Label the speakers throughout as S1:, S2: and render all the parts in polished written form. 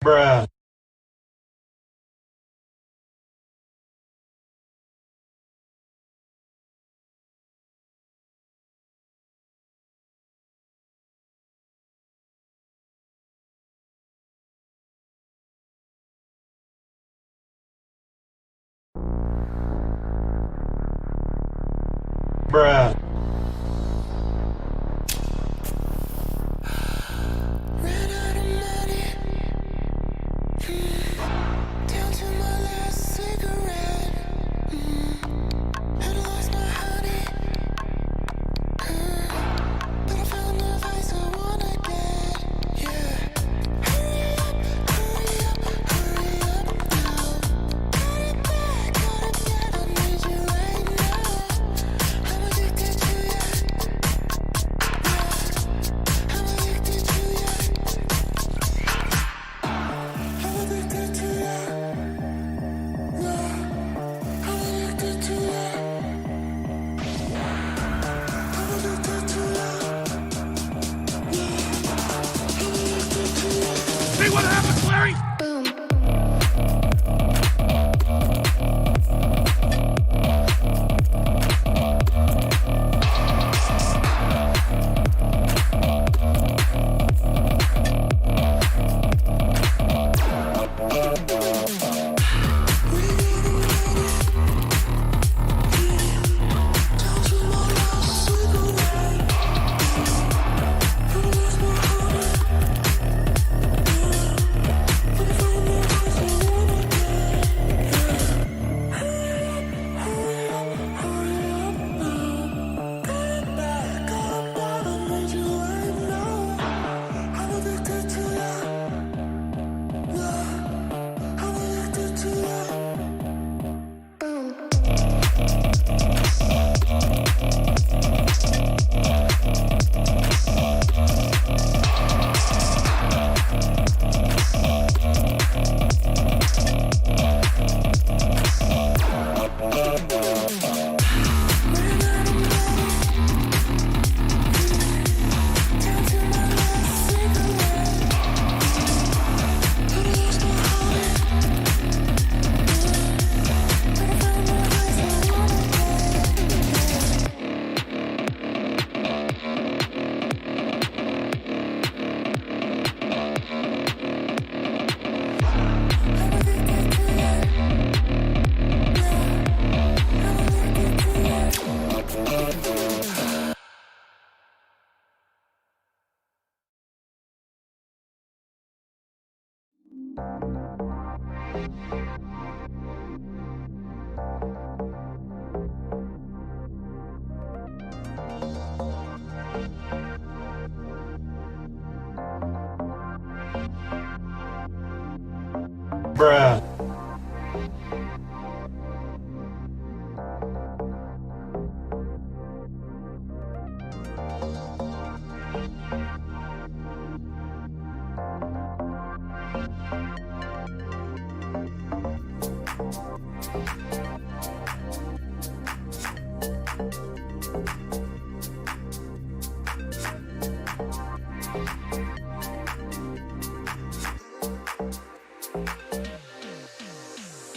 S1: Bruh. Bruh.
S2: Ran out of money, down to my last cigarette. Had lost my honey, but I found the vice I wanna get. Yeah, hurry up, hurry up, hurry up now. Got it back, got it back. I need you right now. I'm addicted to you. I'm addicted to you. I'm addicted to you. I'm addicted to you. I'm addicted to you.
S3: See what happens, Larry?
S2: Boom. Down to my last cigarette. Had lost my honey, but I found the vice I wanna get. Hurry up, hurry up now. Got it back, got it back. I need you right now. I'm addicted to you. I'm addicted to you. Boom. Ran out of money, down to my last cigarette. Had lost my honey, but I found the vice I wanna get. I'm addicted to you. I'm addicted to you.
S1: Bruh.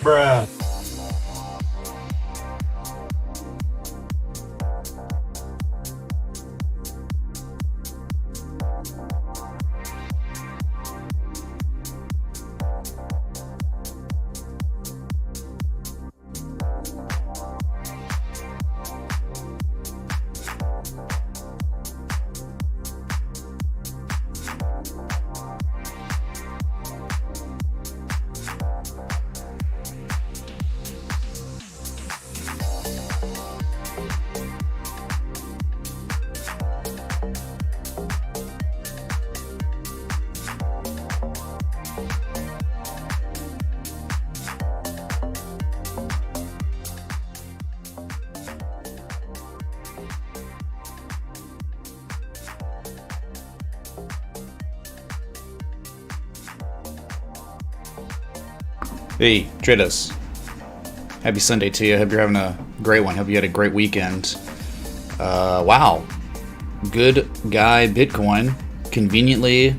S1: Bruh.
S4: Hey, Tritus. Happy Sunday to you. Hope you're having a great one. Hope you had a great weekend. Wow. Good guy Bitcoin conveniently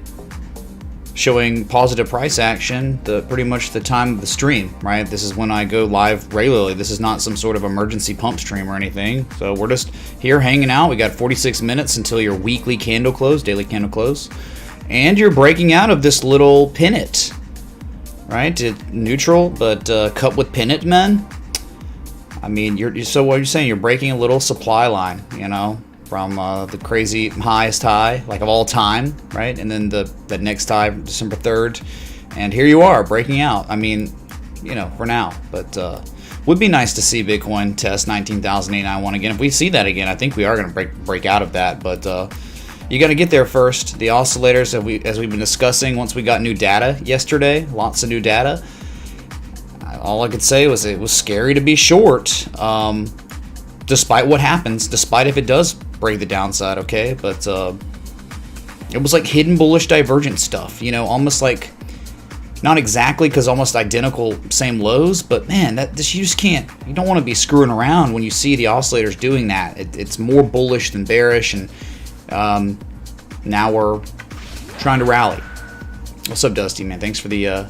S4: showing positive price action pretty much the time of the stream, right? This is when I go live regularly. This is not some sort of emergency pump stream or anything. So we're just here hanging out. We got 46 minutes until your weekly candle close, daily candle close. And you're breaking out of this little pennant, right? Neutral, but cut with pennant, man. I mean, so what you're saying, you're breaking a little supply line, you know, from the crazy highest high, like of all time, right? And then the next high, December 3rd. And here you are, breaking out. I mean, you know, for now. But would be nice to see Bitcoin test 19,891 again. If we see that again, I think we are going to break out of that. But you got to get there first. The oscillators, as we've been discussing, once we got new data yesterday, lots of new data. All I could say was it was scary to be short, despite what happens, despite if it does break the downside, okay? But it was like hidden bullish divergent stuff, you know, almost like, not exactly because almost identical same lows, but man, you just can't, you don't want to be screwing around when you see the oscillators doing that. It's more bullish than bearish, and now we're trying to rally. What's up, Dusty, man? Thanks for the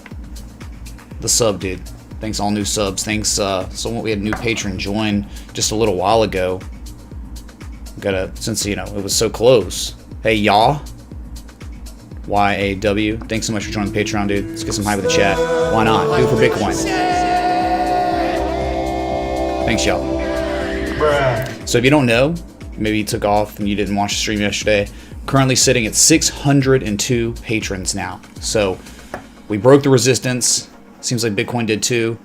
S4: sub, dude. Thanks, all new subs. Thanks, we had a new patron join just a little while ago. Since, you know, it was so close. Hey, Yaw. Y-A-W. Thanks so much for joining the Patreon, dude. Let's get some hype with the chat. Why not? Do it for Bitcoin. Thanks, y'all.
S1: Bruh.
S4: So if you don't know, maybe you took off and you didn't watch the stream yesterday, currently sitting at 602 patrons now. So we broke the resistance. Seems like Bitcoin did too.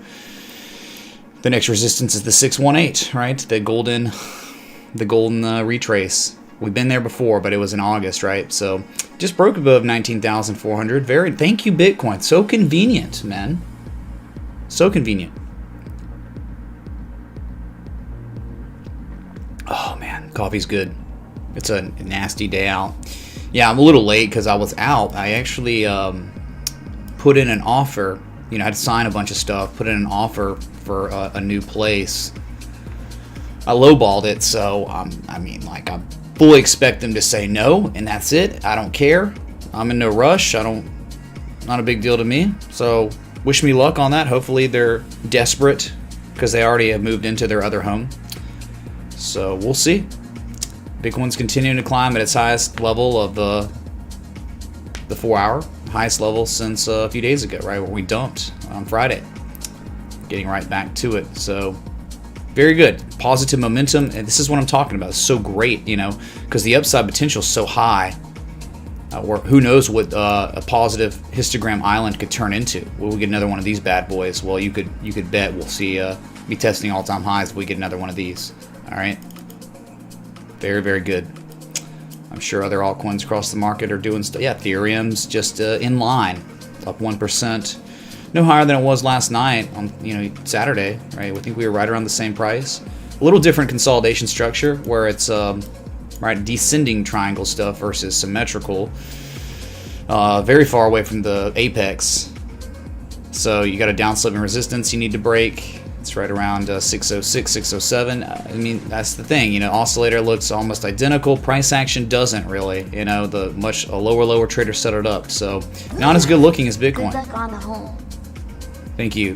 S4: The next resistance is the 618, right? The golden retrace. We've been there before, but it was in August, right? So just broke above 19,400. Thank you, Bitcoin. So convenient, man. So convenient. Oh man, coffee's good. It's a nasty day out. Yeah, I'm a little late because I was out. I actually put in an offer. You know, I had to sign a bunch of stuff, put in an offer for a new place. I lowballed it, so I mean, like, I fully expect them to say no, and that's it. I don't care. I'm in no rush. Not a big deal to me. So wish me luck on that. Hopefully they're desperate because they already have moved into their other home. So we'll see. Bitcoin's continuing to climb at its highest level of the 4 hour. Highest level since a few days ago, right, where we dumped on Friday. Getting right back to it. So very good. Positive momentum. And this is what I'm talking about. It's so great, you know, because the upside potential is so high. Or who knows what a positive histogram island could turn into. Will we get another one of these bad boys? Well, you could bet we'll see be testing all-time highs if we get another one of these. All right. Very, very good. I'm sure other altcoins across the market are doing stuff. Yeah, Ethereum's just in line, up 1%. No higher than it was last night on, you know, Saturday, right? I think we were right around the same price. A little different consolidation structure where it's right, descending triangle stuff versus symmetrical. Very far away from the apex. So you got a downsloping resistance you need to break. It's right around 606, 607. I mean, that's the thing. You know, oscillator looks almost identical. Price action doesn't really. You know, a lower trader set it up. So not as good looking as Bitcoin.
S2: Good luck on the home.
S4: Thank you,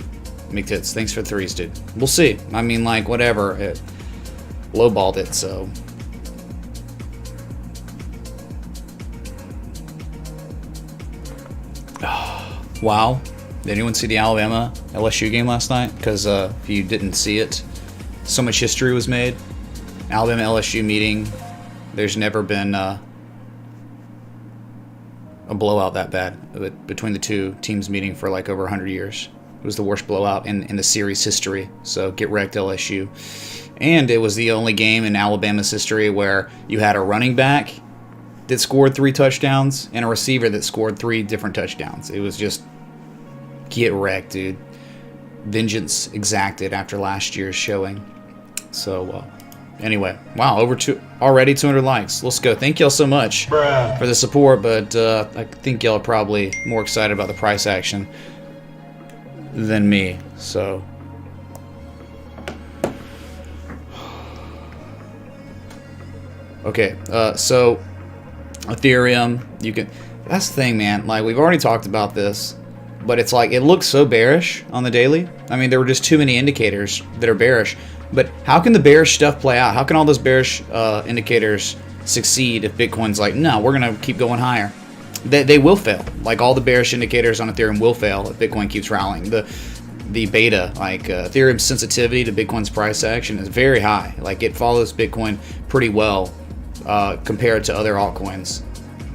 S4: McTits. Thanks for the threes, dude. We'll see. I mean, like, whatever. It lowballed it, so. Wow. Did anyone see the Alabama LSU game last night? Because if you didn't see it, so much history was made. Alabama LSU meeting. There's never been a blowout that bad between the two teams meeting for like over 100 years. It was the worst blowout in the series history. So get wrecked, LSU. And it was the only game in Alabama's history where you had a running back that scored 3 touchdowns and a receiver that scored 3 different touchdowns. It was just get wrecked, dude. Vengeance exacted after last year's showing. So, anyway, wow, already 200 likes. Let's go. Thank y'all so much
S1: Bruh.
S4: for the support, but I think y'all are probably more excited about the price action than me. So, okay, so Ethereum, That's the thing, man. Like, we've already talked about this, but it's like, it looks so bearish on the daily. I mean, there were just too many indicators that are bearish. But how can the bearish stuff play out? How can all those bearish indicators succeed if Bitcoin's like, no, we're going to keep going higher? They will fail. Like, all the bearish indicators on Ethereum will fail if Bitcoin keeps rallying. The beta, like Ethereum's sensitivity to Bitcoin's price action is very high. Like, it follows Bitcoin pretty well compared to other altcoins.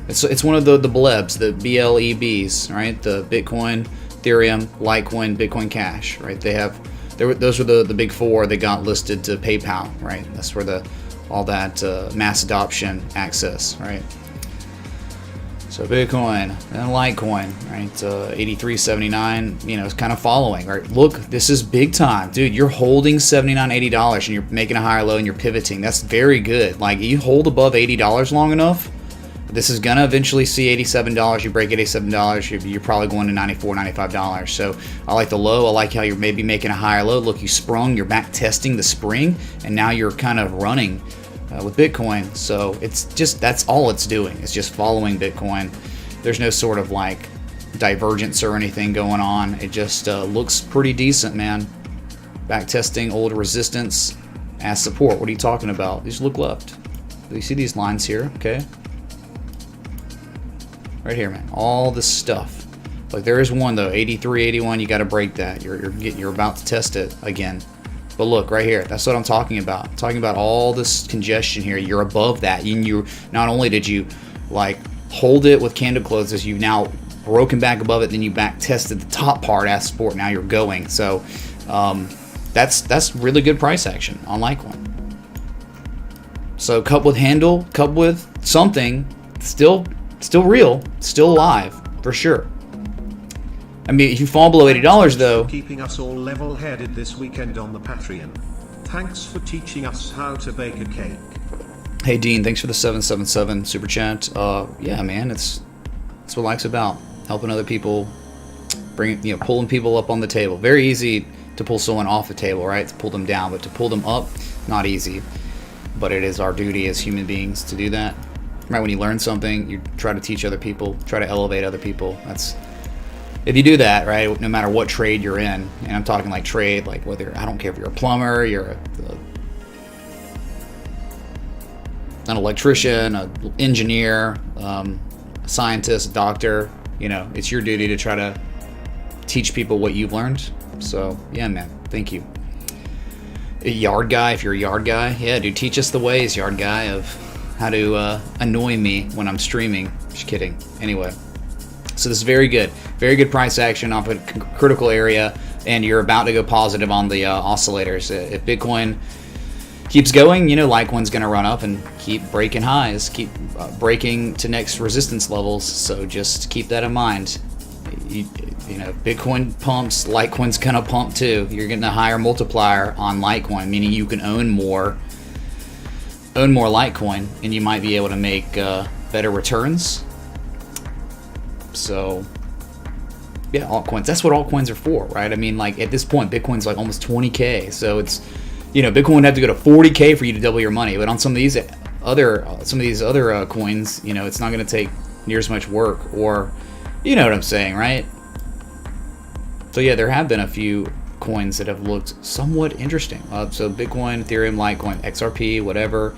S4: It's one of the BLEBs, the BLEBs, right? The Bitcoin, Ethereum, Litecoin, Bitcoin Cash, right? Those were the big four that got listed to PayPal, right? That's where all that mass adoption access, right? So Bitcoin and Litecoin, right? 83.79, you know, it's kind of following, right? Look, this is big time, dude. You're holding $79, $80, and you're making a higher low, and you're pivoting. That's very good. Like, you hold above $80 long enough, this is gonna eventually see $87. You break $87, you're probably going to $94, $95. So I like the low. I like how you're maybe making a higher low. Look, you sprung. You're back testing the spring, and now you're kind of running with Bitcoin. So it's just, that's all it's doing. It's just following Bitcoin. There's no sort of like divergence or anything going on. It just looks pretty decent, man. Back testing old resistance as support. What are you talking about? Just look left. You see these lines here? Okay. Right here, man. All this stuff. Like, there is one though, 83.81. You got to break that. You're about to test it again. But look right here. That's what I'm talking about. I'm talking about all this congestion here. You're above that. You not only did you like hold it with candle closes, you've now broken back above it. Then you back tested the top part as support. Now you're going. So that's really good price action on Litecoin. So coupled with handle, coupled with something, still real, still alive, for sure. I mean, if you fall below $80 though...
S3: Keeping us all level-headed this weekend on the Patreon. Thanks for teaching us how to bake a cake.
S4: Hey Dean, thanks for the 777 super chat. Yeah, man, that's what life's about. Helping other people, pulling people up on the table. Very easy to pull someone off the table, right? To pull them down, but to pull them up, not easy. But it is our duty as human beings to do that. Right, when you learn something, you try to teach other people, try to elevate other people. If you do that, right, no matter what trade you're in, and I'm talking like trade, like whether, I don't care if you're a plumber, you're an electrician, an engineer, a scientist, a doctor, it's your duty to try to teach people what you've learned. So, yeah, man, thank you. A yard guy, if you're a yard guy, yeah, dude, teach us the ways, yard guy, of how to annoy me when I'm streaming. Just kidding. Anyway, so this is very good price action off a critical area, and you're about to go positive on the oscillators. If Bitcoin keeps going, Litecoin's going to run up and keep breaking highs, keep breaking to next resistance levels. So just keep that in mind. Bitcoin pumps, Litecoin's going to pump too. You're getting a higher multiplier on Litecoin, meaning you can own more Litecoin, and you might be able to make better returns. So yeah, altcoins, that's what altcoins are for, right? I mean, like, at this point, Bitcoin's like almost 20K, so it's, Bitcoin would have to go to 40K for you to double your money. But on some of these other coins, it's not going to take near as much work, or, you know what I'm saying, right? So yeah, there have been a few coins that have looked somewhat interesting. So Bitcoin, Ethereum, Litecoin, XRP, whatever.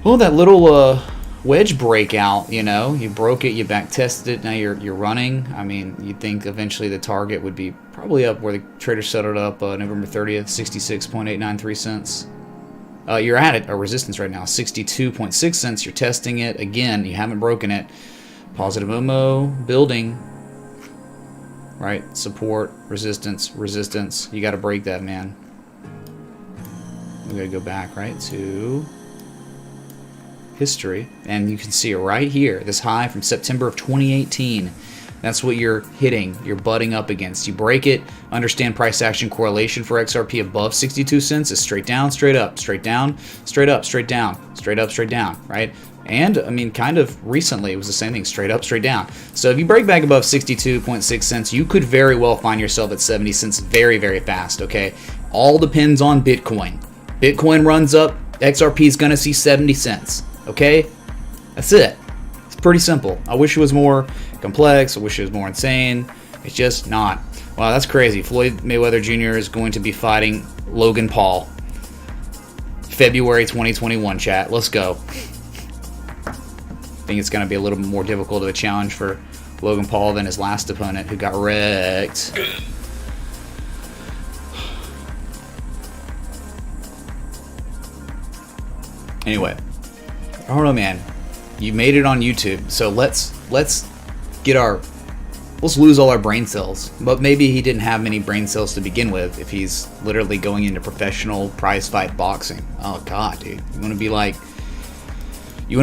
S4: Well, that little wedge breakout, you broke it, you back tested it, now you're running. I mean, you'd think eventually the target would be probably up where the trader settled up November 30th, 66.893 cents. You're at a resistance right now, 62.6 cents. You're testing it again. You haven't broken it. Positive Momo building. Right, support, resistance. You got to break that, man. We got to go back, right, to history, and you can see it right here. This high from September of 2018. That's what you're hitting. You're butting up against. You break it. Understand price action correlation for XRP above 62 cents is straight down, straight up, straight down, straight up, straight down, straight up, straight down, right? And, I mean, kind of recently, it was the same thing, straight up, straight down. So if you break back above 62.6 cents, you could very well find yourself at 70 cents very, very fast, okay? All depends on Bitcoin. Bitcoin runs up, XRP is going to see 70 cents, okay? That's it. pretty simple. I wish it was more complex. I wish it was more insane. It's just not. Wow, that's crazy. Floyd Mayweather Jr. is going to be fighting Logan Paul. February 2021, chat. Let's go. I think it's going to be a little bit more difficult of a challenge for Logan Paul than his last opponent, who got wrecked. Anyway, I don't know, man. You made it on YouTube, so let's lose all our brain cells. But maybe he didn't have many brain cells to begin with if he's literally going into professional prize fight boxing. Oh God, dude, you want to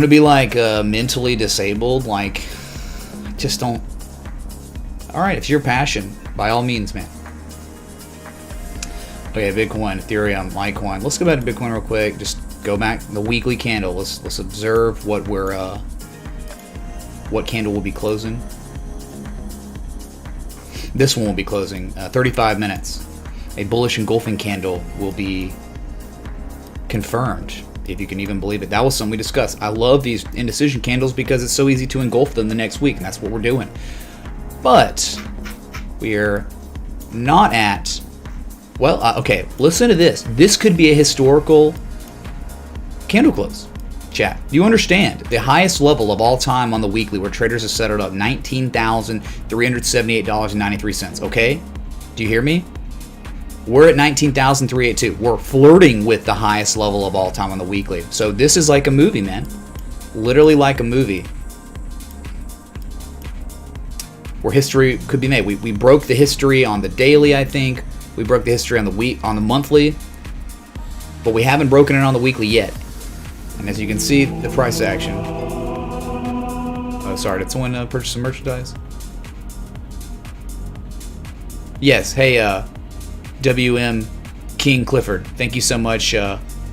S4: be like mentally disabled? Like, just don't. All right, if it's your passion, by all means, man. Okay, Bitcoin, Ethereum, Litecoin. Let's go back to Bitcoin real quick. Just go back the weekly candle. Let's observe what candle will be closing. This one will be closing 35 minutes. A bullish engulfing candle will be confirmed, if you can even believe it. That was something we discussed. I love these indecision candles because it's so easy to engulf them the next week, and that's what we're doing. But we're not at. Well, okay. Listen to this. This could be a historical candle close. Chat. Do you understand? The highest level of all time on the weekly where traders have set it up, $19,378.93. Okay? Do you hear me? We're at $19,382. We're flirting with the highest level of all time on the weekly. So this is like a movie, man. Literally like a movie. Where history could be made. We broke the history on the daily, I think. We broke the history on the monthly. But we haven't broken it on the weekly yet. And as you can see, the price action. Oh, sorry, did someone purchase some merchandise? Yes, hey, WM King Clifford. Thank you so much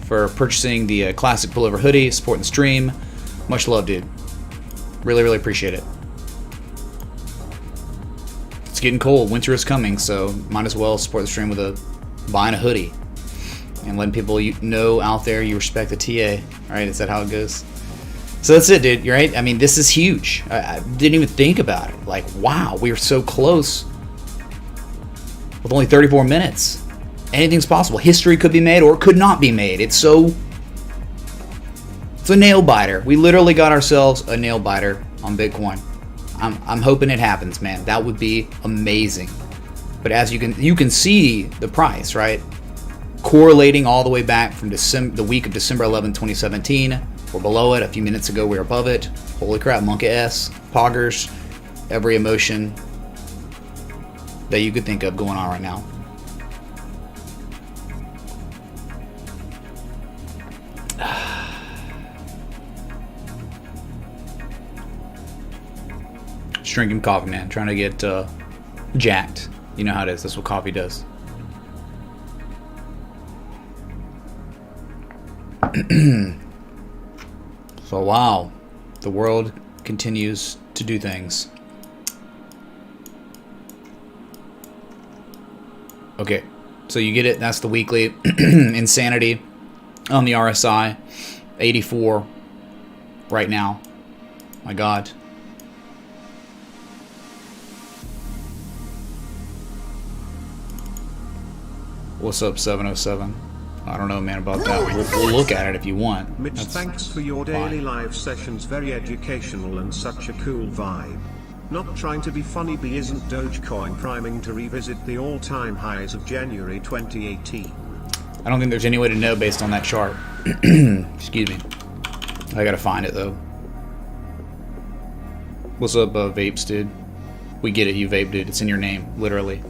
S4: for purchasing the classic pullover hoodie, supporting the stream. Much love, dude. Really, really appreciate it. It's getting cold. Winter is coming, so might as well support the stream with buying a hoodie. And letting people know out there you respect the TA. Alright, is that how it goes? So that's it, dude. You're right. I mean, this is huge. I didn't even think about it. Like, wow, we were so close with only 34 minutes. Anything's possible. History could be made or it could not be made. It's a nail biter. We literally got ourselves a nail biter on Bitcoin. I'm hoping it happens, man. That would be amazing. But as you can see the price, right? Correlating all the way back from the week of December 11, 2017. We're below it. A few minutes ago, we were above it. Holy crap, Monka S, Poggers, every emotion that you could think of going on right now. Just drinking coffee, man. Trying to get jacked. You know how it is. That's what coffee does. So wow, the world continues to do things. Okay, so you get it. That's the weekly insanity on the RSI, 84 right now. My God. What's up, 707? I don't know, man, about that. We'll look at it if you want.
S3: Mitch, thanks for your daily live sessions. Very educational and such a cool vibe. Not trying to be funny, but isn't Dogecoin priming to revisit the all-time highs of January 2018?
S4: I don't think there's any way to know based on that chart. Excuse me. I gotta find it, though. What's up, vapes, dude? We get it, you vape, dude. It's in your name, literally.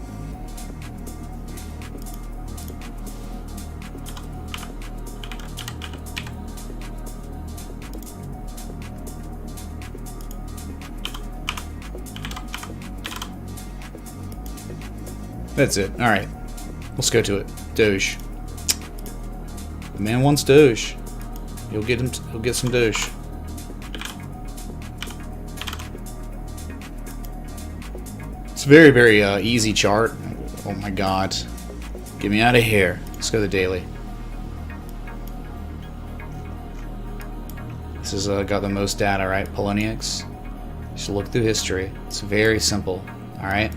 S4: That's it. All right, let's go to it. Doge. The man wants Doge. He'll get him. He'll get some Doge. It's a very, very easy chart. Oh my God! Get me out of here. Let's go to the daily. This has got the most data, right? Poloniex. Just look through history. It's very simple. All right.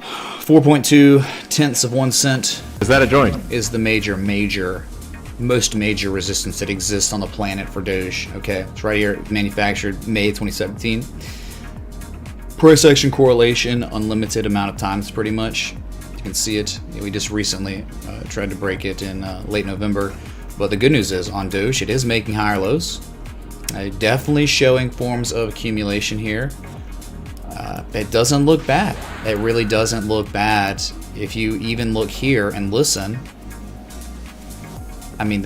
S4: 4.2 tenths of 1 cent.
S1: Is that a joint?
S4: Is the most major resistance that exists on the planet for Doge. Okay, it's right here, manufactured May 2017. Price action correlation, unlimited amount of times, pretty much. You can see it. We just recently tried to break it in late November. But the good news is, on Doge, it is making higher lows. Definitely showing forms of accumulation here. It doesn't look bad. It really doesn't look bad. If you even look here and listen, I mean,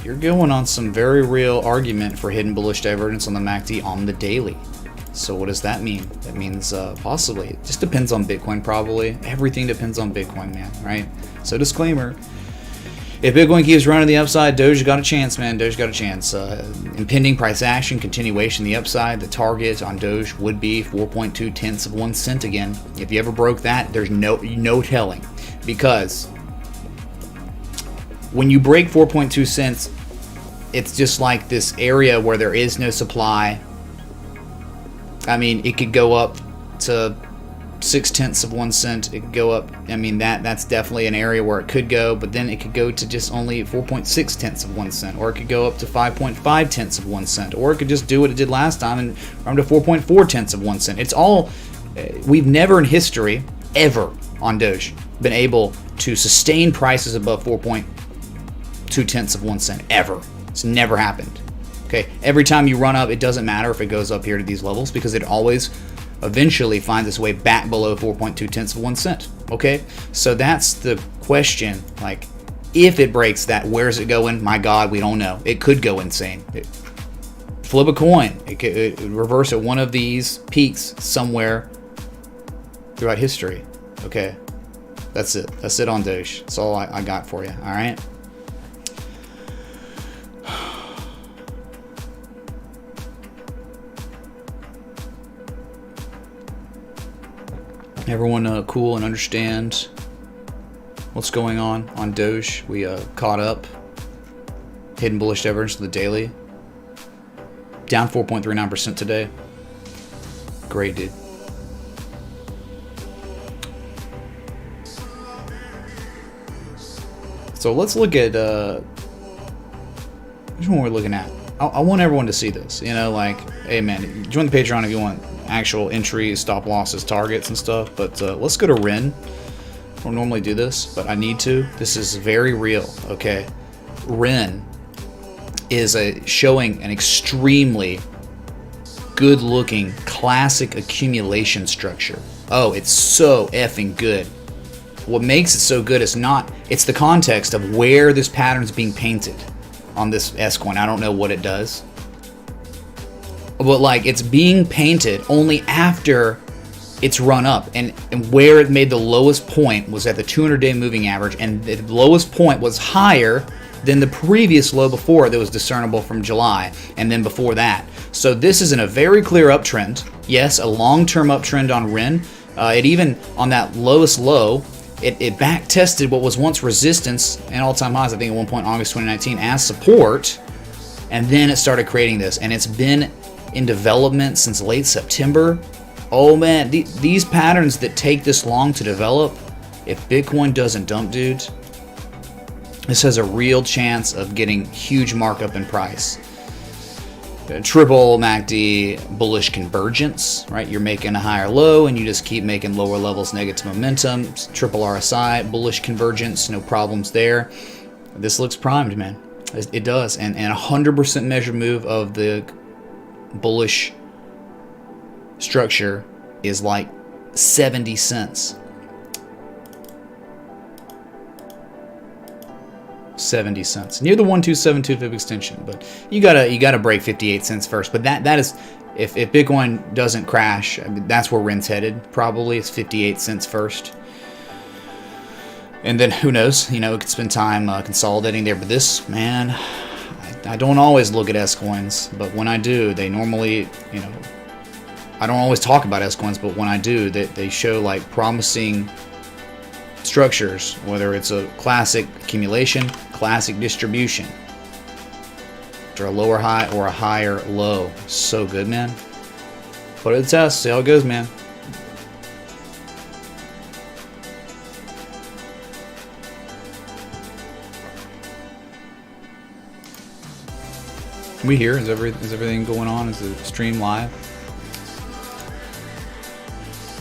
S4: you're going on some very real argument for hidden bullish divergence on the MACD on the daily. So what does that mean? That means possibly, it just depends on Bitcoin probably. Everything depends on Bitcoin, man, right? So disclaimer, if Bitcoin keeps running the upside, Doge got a chance, man. Doge got a chance. Impending price action, continuation, the upside, the target on Doge would be 4.2 tenths of 1 cent again. If you ever broke that, there's no telling. Because when you break 4.2 cents, it's just like this area where there is no supply. I mean, it could go up to 6 tenths of 1 cent. It could go up. I mean, that's definitely an area where it could go, but then it could go to just only 4.6 tenths of 1 cent, or it could go up to 5.5 tenths of 1 cent, or it could just do what it did last time and run to 4.4 tenths of 1 cent. It's all, we've never in history, ever on Doge, been able to sustain prices above 4.2 tenths of 1 cent, ever. It's never happened. Okay, every time you run up, it doesn't matter if it goes up here to these levels, because it always eventually finds its way back below 4.2 tenths of 1 cent. Okay, so that's the question. Like, if it breaks that, where's it going? My God, we don't know. It could go insane. Flip a coin. It could reverse at one of these peaks somewhere throughout history. Okay, that's it. That's it on Doge. That's all I got for you. All right. Everyone cool and understand what's going on Doge. We caught up. Hidden bullish divergence to the daily. Down 4.39% today. Great, dude. So let's look at which one we're looking at. I want everyone to see this. You know, like, hey man, join the Patreon if you want actual entries, stop losses, targets, and stuff. But let's go to REN. I don't normally do this, but I need to. This is very real, okay? REN is showing an extremely good-looking classic accumulation structure. Oh, it's so effing good. What makes it so good is it's the context of where this pattern is being painted on this S-Coin. I don't know what it does. But like, it's being painted only after it's run up, and where it made the lowest point was at the 200-day moving average, and the lowest point was higher than the previous low before it that was discernible from July, and then before that. So this is in a very clear uptrend. Yes, a long-term uptrend on REN. It even, on that lowest low, it back tested what was once resistance and all-time highs, I think at one point in August 2019, as support, and then it started creating this, and it's been in development since late September. Oh man, these patterns that take this long to develop, if Bitcoin doesn't dump, dude, this has a real chance of getting huge markup in price. Triple MACD bullish convergence, right? You're making a higher low and you just keep making lower levels negative momentum. Triple RSI, bullish convergence, no problems there. This looks primed, man. It does. And 100% measured move of the bullish structure is like 70 cents. 70 cents near the 1272 fib extension, but you gotta break 58 cents first. But that is, if Bitcoin doesn't crash, I mean, that's where REN's headed. Probably it's 58 cents first, and then who knows? You know, it could spend time consolidating there. But this, man, I don't always look at S coins, but when I do, they normally, you know, I don't always talk about S coins, but when I do, they show like promising structures, whether it's a classic accumulation, classic distribution, after a lower high or a higher low. So good, man. Put it to the test. See how it goes, man. We here? Is everything going on? Is the stream live?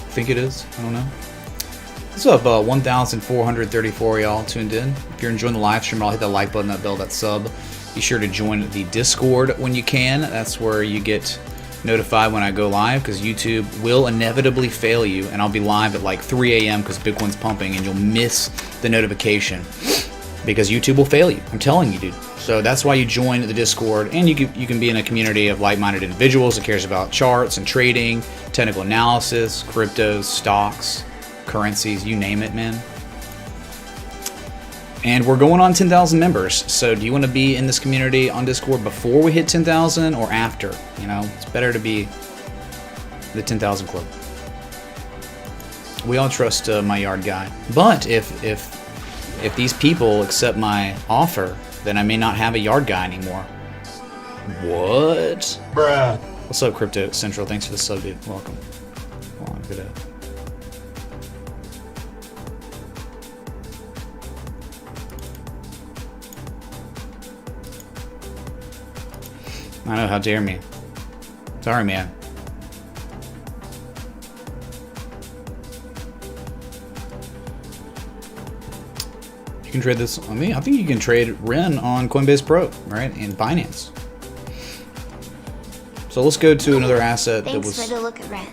S4: I think it is. I don't know. What's up? 1,434 y'all tuned in. If you're enjoying the live stream, I'll hit that like button, that bell, that sub. Be sure to join the Discord when you can. That's where you get notified when I go live, because YouTube will inevitably fail you, and I'll be live at like 3 a.m. because Bitcoin's pumping, and you'll miss the notification because YouTube will fail you. I'm telling you, dude. So that's why you join the Discord, and you can be in a community of like-minded individuals that cares about charts and trading, technical analysis, cryptos, stocks, currencies, you name it, man. And we're going on 10,000 members. So do you want to be in this community on Discord before we hit 10,000 or after? You know, it's better to be the 10,000 club. We all trust my yard guy. But if these people accept my offer, then I may not have a yard guy anymore. What?
S1: Bruh.
S4: What's up, Crypto Central? Thanks for the sub, dude. Welcome. Hold on, good. I know, how dare me. Sorry, man. You can trade this on me. I think you can trade Ren on Coinbase Pro, right? And Binance. So let's go to another asset that was...
S2: Thanks for the look at Ren.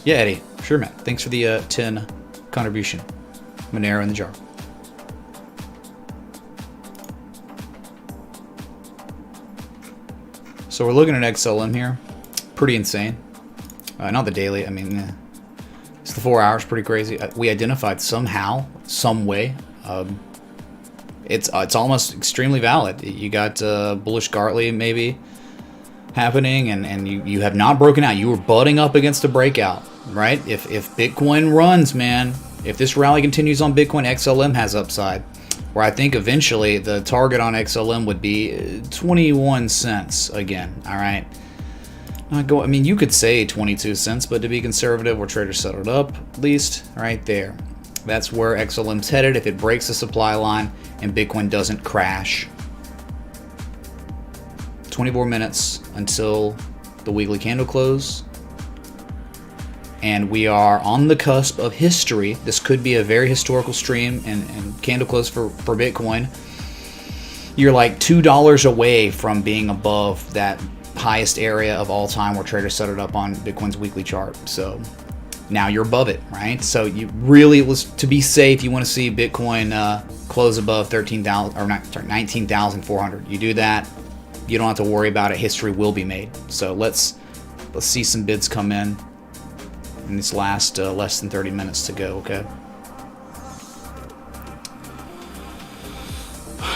S4: Yeah, Eddie. Sure, man. Thanks for the 10 contribution. Monero in the jar. So we're looking at XLM here. Pretty insane. Not the daily. I mean, it's the 4 hours. Pretty crazy. We identified somehow, some way. It's almost extremely valid. You got bullish Gartley maybe happening, and you have not broken out. You were butting up against a breakout, right? If Bitcoin runs, man, if this rally continues on Bitcoin, XLM has upside. Where I think eventually the target on XLM would be 21 cents again. All right. I mean, you could say 22 cents, but to be conservative, where traders settled up, at least right there. That's where XLM's headed if it breaks the supply line and Bitcoin doesn't crash. 24 minutes until the weekly candle close. And we are on the cusp of history. This could be a very historical stream and candle close for Bitcoin. You're like $2 away from being above that highest area of all time where traders set it up on Bitcoin's weekly chart. So now you're above it, right? So you really, to be safe, you want to see Bitcoin close above 19,400. You do that, you don't have to worry about it. History will be made. So let's see some bids come in this last less than 30 minutes to go. Okay.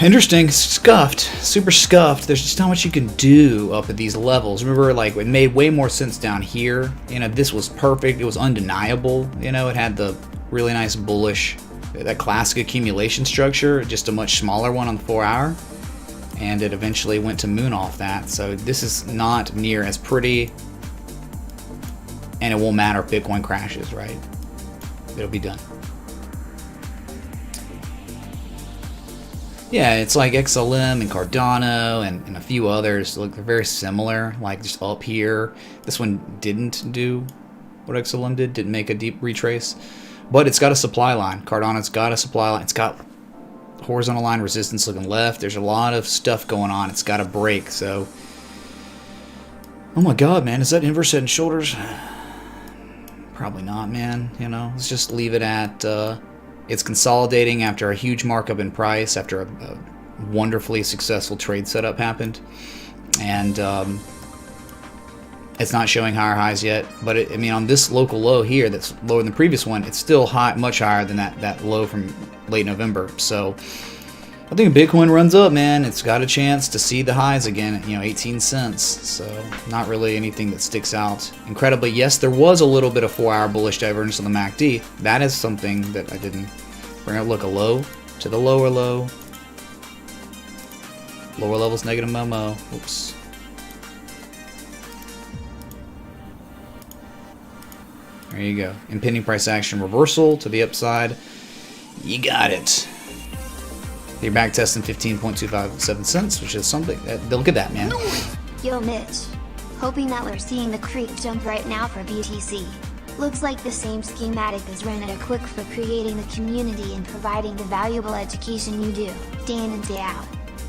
S4: Interesting. Scuffed, super scuffed. There's just not much you can do up at these levels. Remember, like, it made way more sense down here. You know, this was perfect. It was undeniable. You know, it had the really nice bullish, that classic accumulation structure, just a much smaller one on the 4 hour. And it eventually went to moon off that. So this is not near as pretty. And it won't matter if Bitcoin crashes, right? It'll be done. Yeah, it's like XLM and Cardano and a few others. Look, they're very similar, like just up here. This one didn't do what XLM did, didn't make a deep retrace. But it's got a supply line. Cardano's got a supply line. It's got horizontal line resistance looking left. There's a lot of stuff going on. It's got a break, so... Oh my god, man, is that inverse head and shoulders? Probably not, man. You know, let's just leave it at it's consolidating after a huge markup in price, after a wonderfully successful trade setup happened, and it's not showing higher highs yet. But I mean, on this local low here, that's lower than the previous one, it's still high, much higher than that low from late November. So I think Bitcoin runs up, man, it's got a chance to see the highs again at, 18 cents. So not really anything that sticks out incredibly. Yes, there was a little bit of 4 hour bullish divergence on the MACD. That is something that I didn't bring up. Look, a low to the lower low. Lower levels negative Momo. Oops. There you go. Impending price action reversal to the upside. You got it. You're back testing 15.257 cents, which is something. Look at that, man.
S5: Yo Mitch. Hoping that we're seeing the creek jump right now for BTC. Looks like the same schematic as Ren at a quick for creating the community and providing the valuable education you do, day in and day out.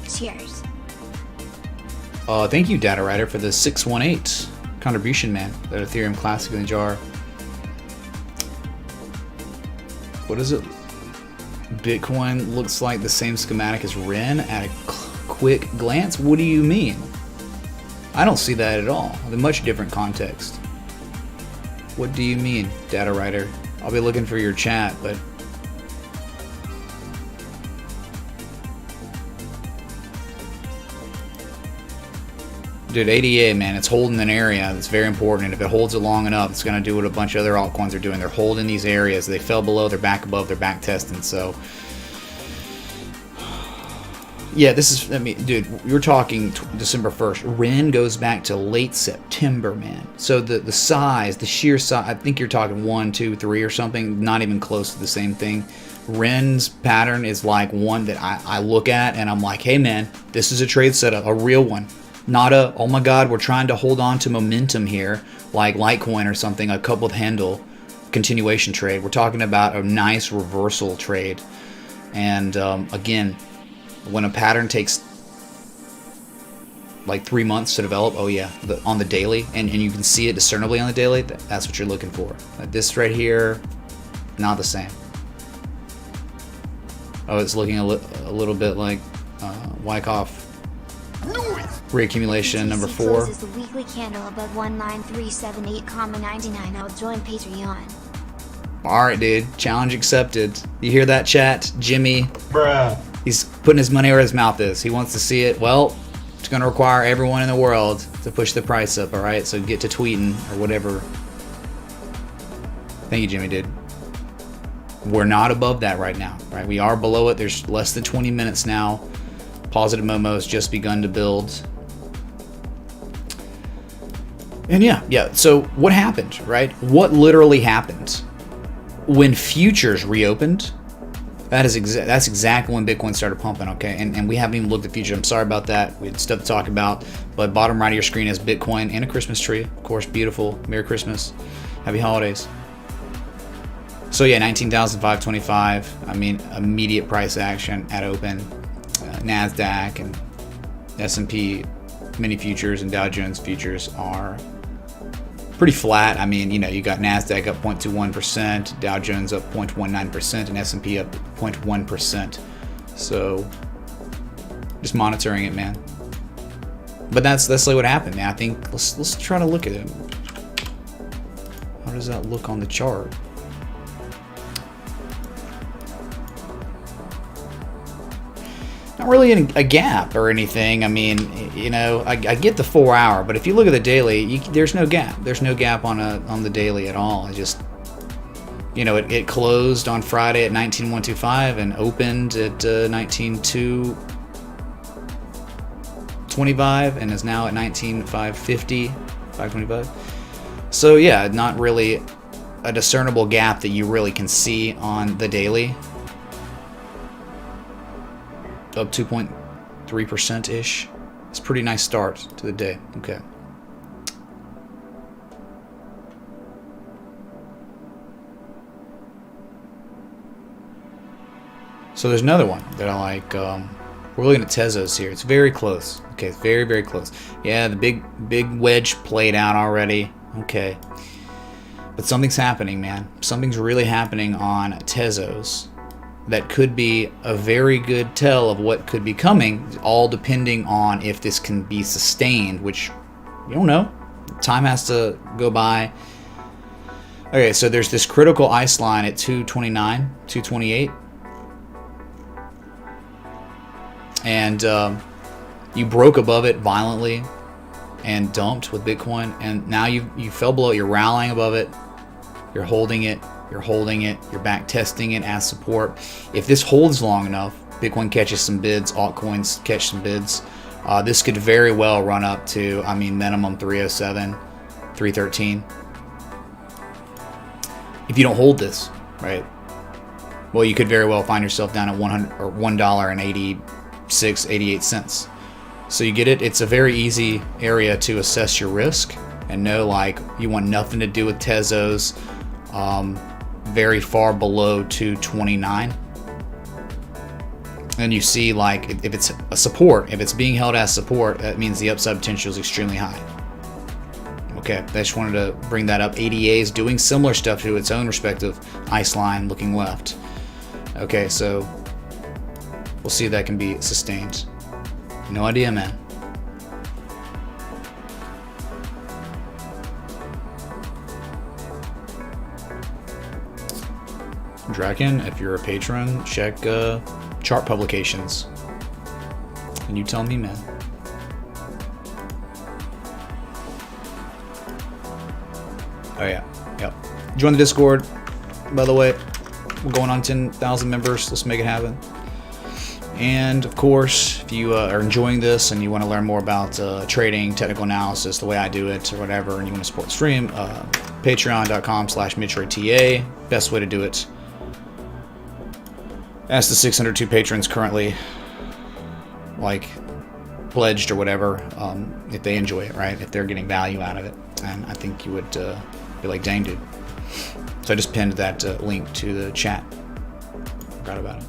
S5: Cheers.
S4: Thank you, Data Writer, for the 618 contribution, man. That Ethereum Classic in the jar. What is it? Bitcoin looks like the same schematic as Ren at a quick glance? What do you mean? I don't see that at all. In a much different context. What do you mean, Data Writer? I'll be looking for your chat, but... Dude, ADA, man, it's holding an area. That's very important. And if it holds it long enough, it's going to do what a bunch of other altcoins are doing. They're holding these areas. They fell below, they're back above, they're back testing. So, yeah, this is, I mean, dude, you're talking December 1st. Ren goes back to late September, man. So the size, the sheer size, I think you're talking 1, 2, 3 or something, not even close to the same thing. Ren's pattern is like one that I look at and I'm like, hey, man, this is a trade setup, a real one. Not a, oh my God, we're trying to hold on to momentum here, like Litecoin or something, a coupled handle continuation trade. We're talking about a nice reversal trade. And again, when a pattern takes like 3 months to develop, oh yeah, on the daily, and you can see it discernibly on the daily, that's what you're looking for. This right here, not the same. Oh, it's looking a little bit like Wyckoff. Reaccumulation number 4.
S5: Closes the weekly candle above 19378,99. I'll join Patreon.
S4: Alright, dude. Challenge accepted. You hear that, chat? Jimmy.
S1: Bruh.
S4: He's putting his money where his mouth is. He wants to see it. Well, it's going to require everyone in the world to push the price up, alright? So get to tweeting or whatever. Thank you, Jimmy, dude. We're not above that right now, right? We are below it. There's less than 20 minutes now. Positive Momo has just begun to build. And yeah. So what happened, right? What literally happened when futures reopened? That's exactly when Bitcoin started pumping. Okay, and we haven't even looked at futures. I'm sorry about that. We had stuff to talk about. But bottom right of your screen is Bitcoin and a Christmas tree. Of course, beautiful. Merry Christmas. Happy holidays. So yeah, 19,525. I mean, immediate price action at open. NASDAQ and S&P mini futures and Dow Jones futures are pretty flat. I mean, you know, you got NASDAQ up 0.21%, Dow Jones up 0.19%, and S&P up 0.1%. So just monitoring it, man. But that's like what happened, man. I think let's try to look at it. How does that look on the chart? Not really a gap or anything. I mean, you know, I get the 4 hour, but if you look at the daily, there's no gap. There's no gap on the daily at all. It just, you know, it closed on Friday at 19,125 and opened at 19,225 and is now at 19,550, 525. So yeah, not really a discernible gap that you really can see on the daily. Up 2.3%-ish. It's a pretty nice start to the day. Okay. So there's another one that I like. We're looking at Tezos here. It's very close. Okay, it's very, very close. Yeah, the big wedge played out already. Okay. But something's happening, man. Something's really happening on Tezos. That could be a very good tell of what could be coming, all depending on if this can be sustained, which you don't know. Time has to go by. Okay, so there's this critical ice line at 229, 228. And you broke above it violently and dumped with Bitcoin, and now you fell below it. You're rallying above it. You're holding it. You're holding it, you're back testing it as support. If this holds long enough, Bitcoin catches some bids, altcoins catch some bids. This could very well run up to, I mean, minimum 307, 313. If you don't hold this, right? Well, you could very well find yourself down at $1.86, 88. So you get it? It's a very easy area to assess your risk and know, like, you want nothing to do with Tezos very far below 229. And you see, like, if it's a support, if it's being held as support, that means the upside potential is extremely high. Okay, I just wanted to bring that up. ADA is doing similar stuff to its own respective ice line looking left. Okay, so we'll see if that can be sustained. No idea, man. Draken, if you're a patron, check chart publications. And you tell me, man. Oh yeah, yep. Join the Discord, by the way. We're going on 10,000 members. Let's make it happen. And of course, if you are enjoying this and you want to learn more about trading, technical analysis, the way I do it, or whatever, and you want to support the stream, patreon.com/MidTradeTA. Best way to do it. Ask the 602 patrons currently, like, pledged or whatever, if they enjoy it, right? If they're getting value out of it. And I think you would be like, dang, dude. So I just pinned that link to the chat. Forgot about it.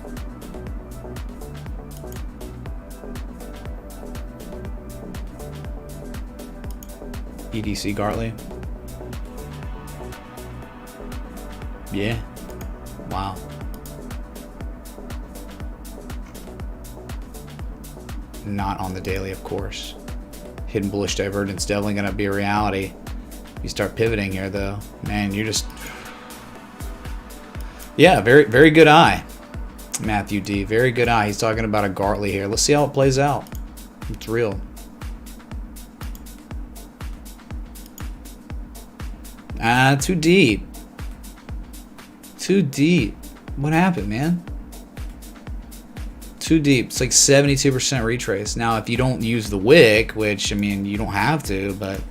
S4: EDC Gartley. Yeah. Wow. Not on the daily, of course. Hidden bullish divergence definitely going to be a reality. You start pivoting here, though. Man, you're just... Yeah, very, very good eye. Matthew D. Very good eye. He's talking about a Gartley here. Let's see how it plays out. It's real. Too deep. Too deep. What happened, man? Too deep. It's like 72% retrace. Now, if you don't use the wick, which, I mean, you don't have to, but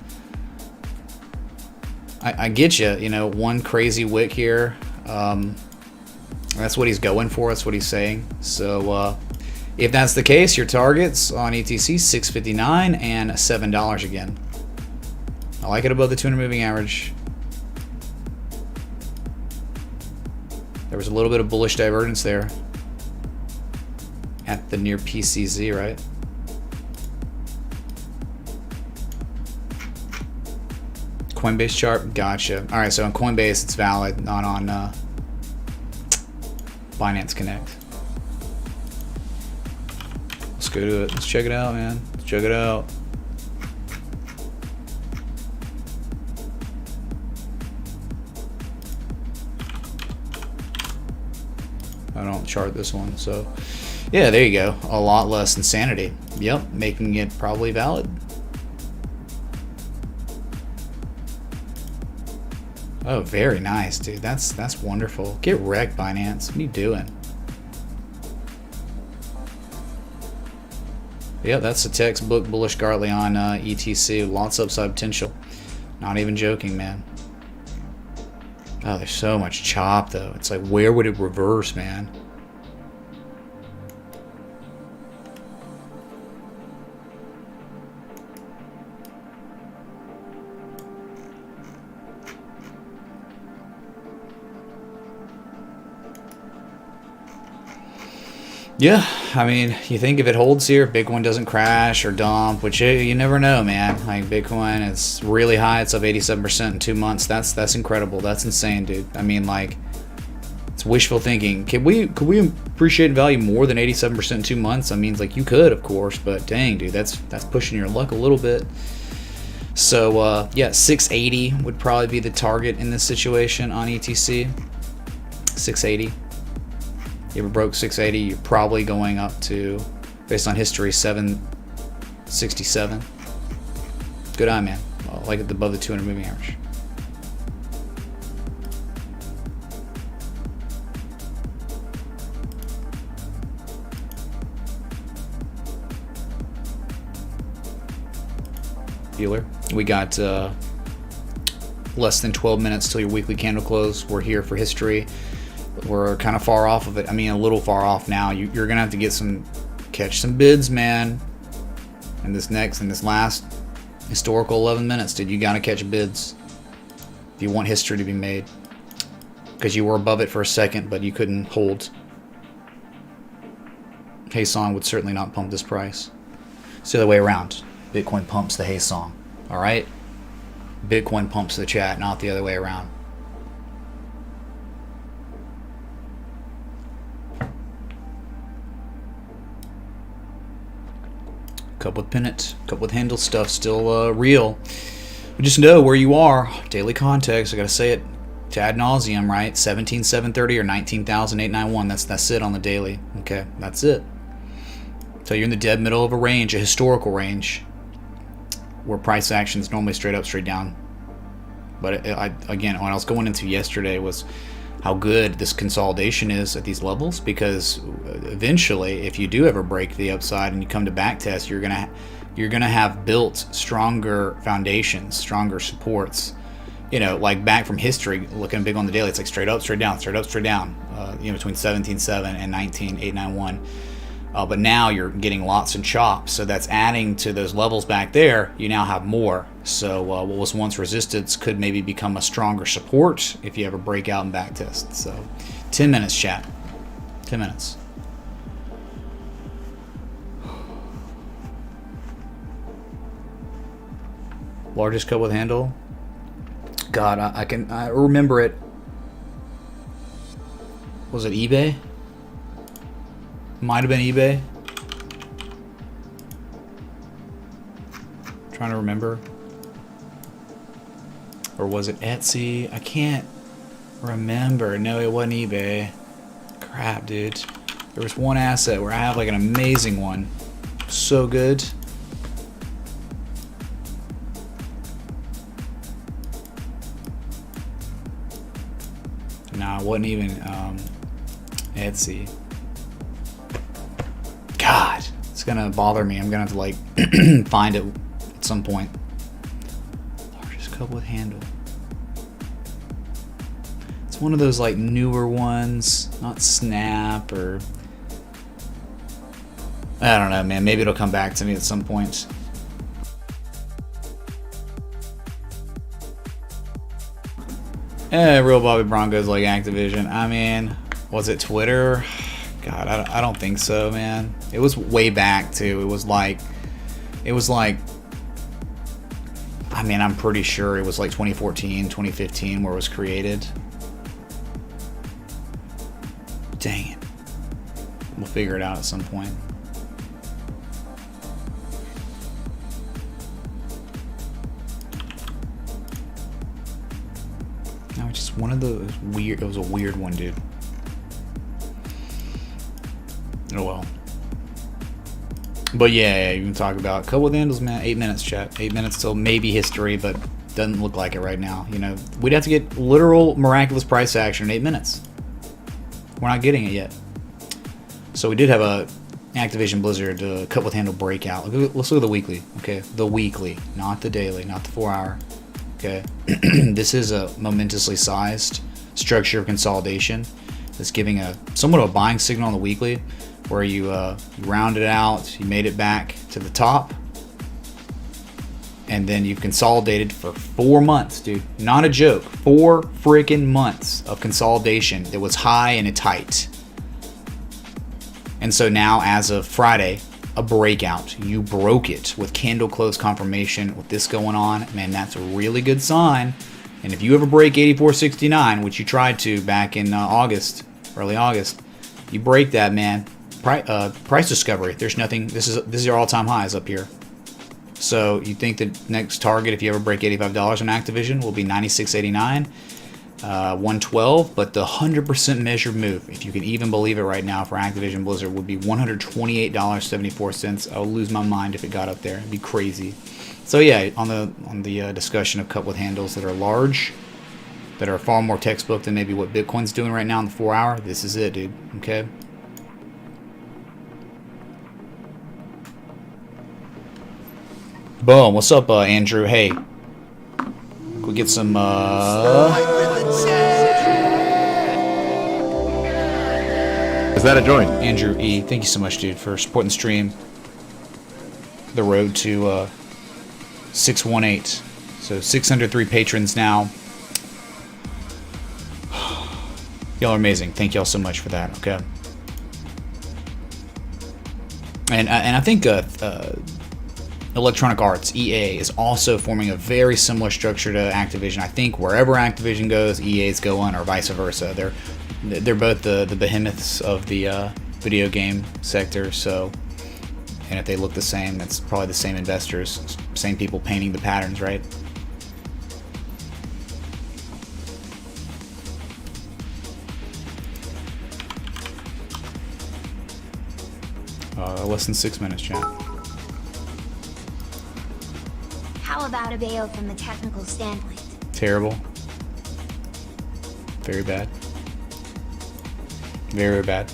S4: I get you. You know, one crazy wick here. That's what he's going for. That's what he's saying. So, if that's the case, your targets on ETC, $6.59 and $7 again. I like it above the 200 moving average. There was a little bit of bullish divergence there at the near PCZ, right? Coinbase chart, gotcha. All right, so on Coinbase it's valid, not on Binance Connect. Let's go to it. Let's check it out, man. Let's check it out. I don't chart this one, so yeah, there you go. A lot less insanity. Yep, making it probably valid. Oh, very nice, dude. That's wonderful. Get wrecked, Binance. What are you doing? Yep, that's a textbook bullish Gartley on ETC. Lots of upside potential. Not even joking, man. Oh, there's so much chop, though. It's like, where would it reverse, man? Yeah, I mean, you think if it holds here, Bitcoin doesn't crash or dump, which you never know, man. Like, Bitcoin, it's really high. It's up 87% in 2 months. That's incredible. That's insane, dude. I mean, like, it's wishful thinking. Could we appreciate value more than 87% in 2 months? I mean, like, you could, of course, but dang, dude, that's pushing your luck a little bit. So, yeah, 680 would probably be the target in this situation on ETC. 680. You ever broke 680, you're probably going up to, based on history, 767. Good eye, man. I like it above the 200 moving average. dealer. We got less than 12 minutes till your weekly candle close. We're here for history. We're kind of far off of it. I mean, a little far off now. You're gonna have to catch some bids, man. In this last historical 11 minutes, dude, you gotta catch bids if you want history to be made. Because you were above it for a second, but you couldn't hold. Haesong would certainly not pump this price. It's the other way around. Bitcoin pumps the Haesong. All right? Bitcoin pumps the chat, not the other way around. Cup with pennant, cup with handle stuff still real. But just know where you are. Daily context. I gotta say it to ad nauseum, right? 17,730 or 19,891. That's it on the daily. Okay, that's it. So you're in the dead middle of a range, a historical range, where price action is normally straight up, straight down. But again, what I was going into yesterday was how good this consolidation is at these levels, because eventually, if you do ever break the upside and you come to back test, you're gonna have built stronger foundations, stronger supports. You know, like back from history, looking big on the daily, it's like straight up, straight down, straight up, straight down. Between 17.7 and 19.891. But now you're getting lots and chops, so that's adding to those levels back there. You now have more. So what was once resistance could maybe become a stronger support if you ever break out and back test. So 10 minutes, chat. 10 minutes. Largest cup with handle. God, I remember it. Was it eBay? Might have been eBay. Trying to remember. Or was it Etsy? I can't remember. No, it wasn't eBay. Crap, dude. There was one asset where I have like an amazing one. So good. Nah, it wasn't even Etsy. God, it's gonna bother me. I'm gonna have to like find it at some point. Largest cup with handle. It's one of those like newer ones, not Snap or I don't know, man. Maybe it'll come back to me at some point. Real Bobby Bronco's like Activision. I mean, was it Twitter? God, I don't think so, man. It was way back too. It was like, I mean, I'm pretty sure it was like 2014, 2015 where it was created. Dang it. We'll figure it out at some point. No, it's just one of those weird, it was a weird one, dude. Oh well. But yeah, you can talk about a couple with handles, man. 8 minutes, chat. 8 minutes till maybe history, but doesn't look like it right now. You know, we'd have to get literal miraculous price action in 8 minutes. We're not getting it yet. So we did have a Activision Blizzard cup with handle breakout. Let's look at the weekly. Okay, the weekly, not the daily, not the 4 hour. Okay, this is a momentously sized structure of consolidation. It's giving a somewhat of a buying signal on the weekly, where you round it out, you made it back to the top, and then you've consolidated for 4 months, dude. Not a joke. 4 freaking months of consolidation that was high and a tight. And so now, as of Friday, a breakout. You broke it with candle close confirmation. With this going on, man, that's a really good sign. And if you ever break 84.69, which you tried to back in August, early August, you break that, man. Price discovery. There's nothing. This is your all-time highs up here. So you think the next target, if you ever break $85 on Activision, will be 96.89, 112. But the 100% measured move, if you can even believe it right now, for Activision Blizzard would be $128.74. I would lose my mind if it got up there. It'd be crazy. So yeah, on the discussion of cup with handles that are large, that are far more textbook than maybe what Bitcoin's doing right now in the 4 hour. This is it, dude. Okay. Boom. What's up, Andrew? Hey. We get some,
S1: Is that a joint?
S4: Andrew E. Thank you so much, dude, for supporting the stream. The road to, 618. So 603 patrons now. Y'all are amazing. Thank y'all so much for that, okay? And I think Electronic Arts, EA, is also forming a very similar structure to Activision. I think wherever Activision goes, EA's going, or vice versa. They're both the behemoths of the video game sector. So, and if they look the same, that's probably the same investors, same people painting the patterns, right? Less than 6 minutes, chat.
S5: How about a bail from the technical standpoint?
S4: Terrible. Very bad. Very bad.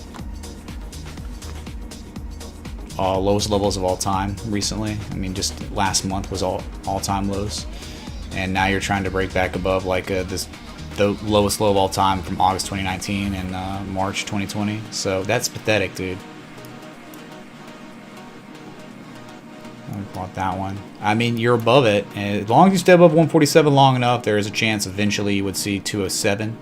S4: Lowest levels of all time recently. I mean, just last month was all-time lows, and now you're trying to break back above like the lowest low of all time from August 2019 and March 2020. So that's pathetic, dude. I bought that one. I mean, you're above it, and as long as you stay above 147 long enough, there is a chance eventually you would see 207.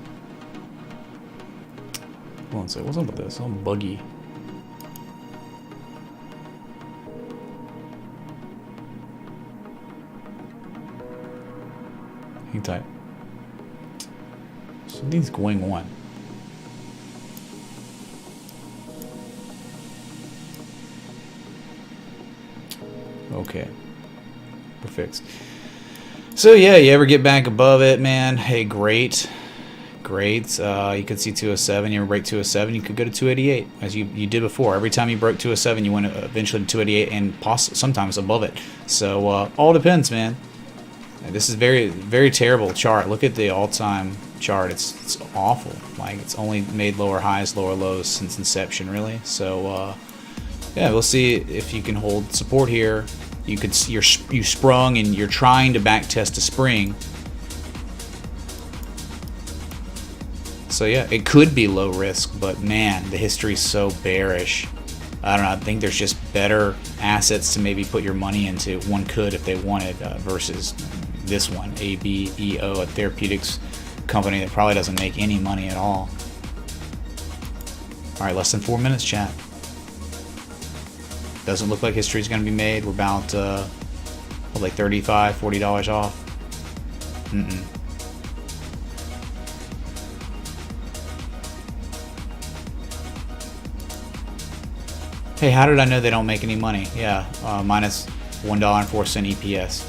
S4: Hold on a second. What's up with this? I'm buggy. Hang tight. Something's going on. Okay. We're fixed. So yeah, you ever get back above it, man? Hey, great. Great. You could see 207. You ever break 207, you could go to 288, as you did before. Every time you broke 207, you went eventually to 288 and sometimes above it. So all depends, man. This is very, very terrible chart. Look at the all-time chart. It's awful. Like, it's only made lower highs, lower lows since inception, really. So yeah, we'll see if you can hold support here. You sprung and you're trying to back test a spring. So yeah, it could be low risk, but man, the history's so bearish. I don't know. I think there's just better assets to maybe put your money into. One could if they wanted, versus this one, ABEO, a therapeutics company that probably doesn't make any money at all. All right, less than 4 minutes, chat. Doesn't look like history's going to be made. We're about like $35, $40 off. Hey, how did I know they don't make any money? Yeah, minus $1.04 EPS.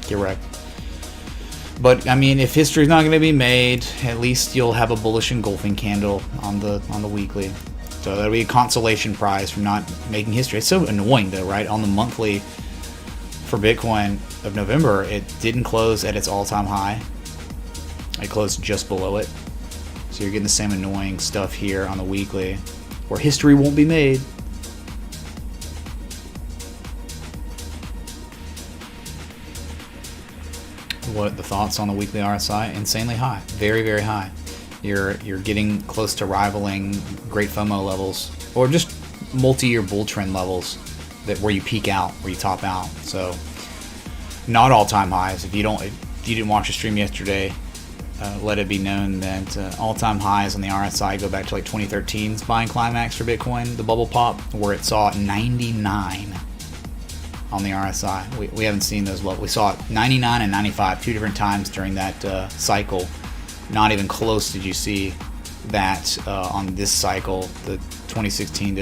S4: Correct. But I mean, if history's not going to be made, at least you'll have a bullish engulfing candle on the weekly. So that'll be a consolation prize for not making history. It's so annoying though, right? On the monthly for Bitcoin of November, it didn't close at its all-time high. It closed just below it. So you're getting the same annoying stuff here on the weekly, where history won't be made. What the thoughts on the weekly RSI? Insanely high, very, very high. You're getting close to rivaling great FOMO levels, or just multi-year bull trend levels, that where you peak out, where you top out. So not all-time highs. If you didn't watch the stream yesterday, let it be known that all-time highs on the RSI go back to like 2013's buying climax for Bitcoin, the bubble pop, where it saw 99 on the RSI. We haven't seen those levels. We saw it 99 and 95 two different times during that cycle. Not even close did you see that on this cycle, the 2016 to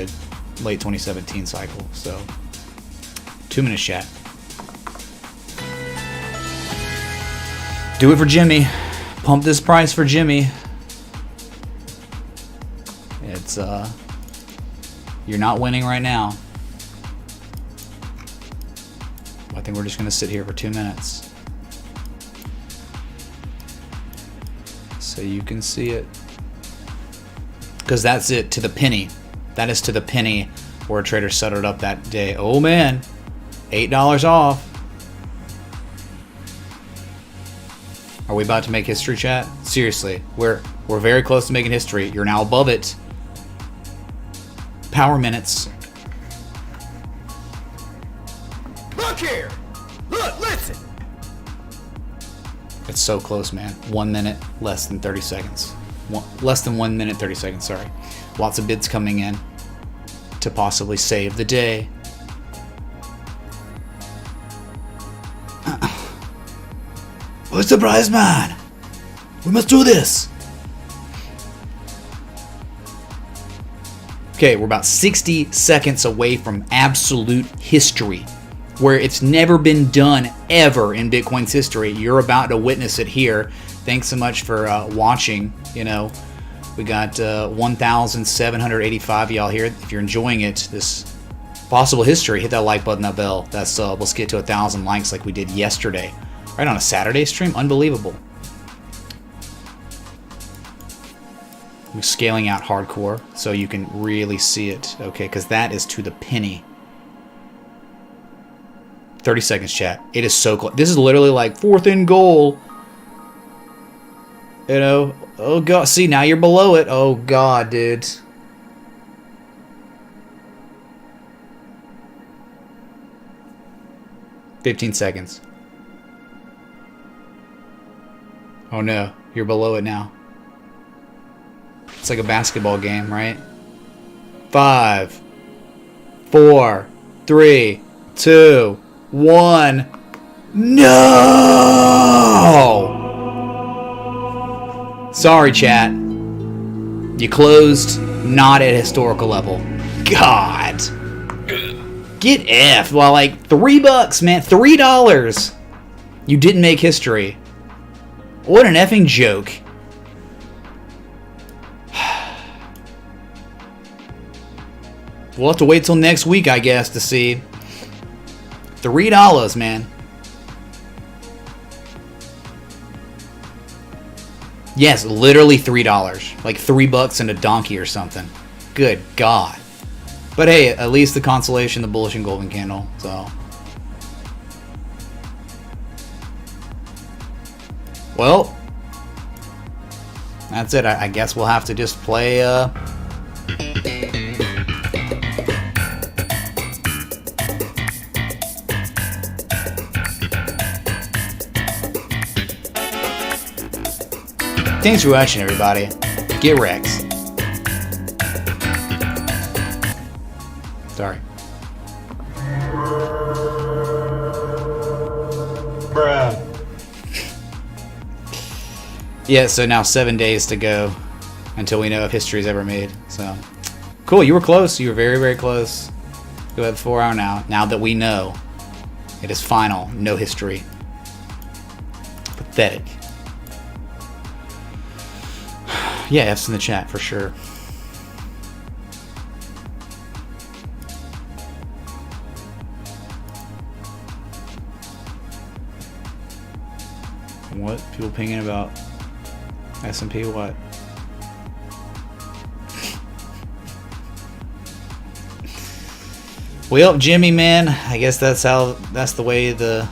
S4: late 2017 cycle. So 2 minutes chat. Do it for Jimmy. Pump this price for Jimmy. It's you're not winning right now. I think we're just going to sit here for 2 minutes so you can see it, because that's it to the penny. That is to the penny where a trader settled up that day. Oh man, $8 off. Are we about to make history, chat? Seriously, we're very close to making history. You're now above it. Power minutes.
S6: Look here! Look, listen!
S4: It's so close, man. 1 minute, less than 30 seconds. Less than 1 minute, 30 seconds, sorry. Lots of bids coming in to possibly save the day. What's the prize, man? We must do this. Okay, we're about 60 seconds away from absolute history, where it's never been done ever in Bitcoin's history. You're about to witness it here. Thanks so much for watching. You know, we got 1,785 y'all here. If you're enjoying it, this possible history, hit that like button, that bell, that sub. Let's get to 1,000 likes like we did yesterday. Right on a Saturday stream? Unbelievable. We're scaling out hardcore so you can really see it. Okay, because that is to the penny. 30 seconds, chat. It is so close. This is literally like 4th and goal. You know? Oh, God. See, now you're below it. Oh, God, dude. $15 seconds. Oh no, you're below it now. It's like a basketball game, right? 5, 4, 3, 2, 1. No! Sorry, chat. You closed not at historical level. God. Get F. Well, like $3, man. $3. You didn't make history. What an effing joke. We'll have to wait till next week, I guess, to see. $3, man. Yes, literally $3. Like $3 and a donkey or something. Good God. But hey, at least the consolation, the bullish and golden candle, so. Well, that's it. I guess we'll have to just play, Thanks for watching, everybody. Get wrecked. Sorry.
S6: Bruh.
S4: Yeah, so now 7 days to go until we know if history's ever made. So, cool. You were close. You were very, very close. Go ahead, 4 hour now. Now that we know it is final, no history. Pathetic. Yeah, F's in the chat for sure. What? People pinging about S&P? What? Well, Jimmy, man, I guess that's the way the...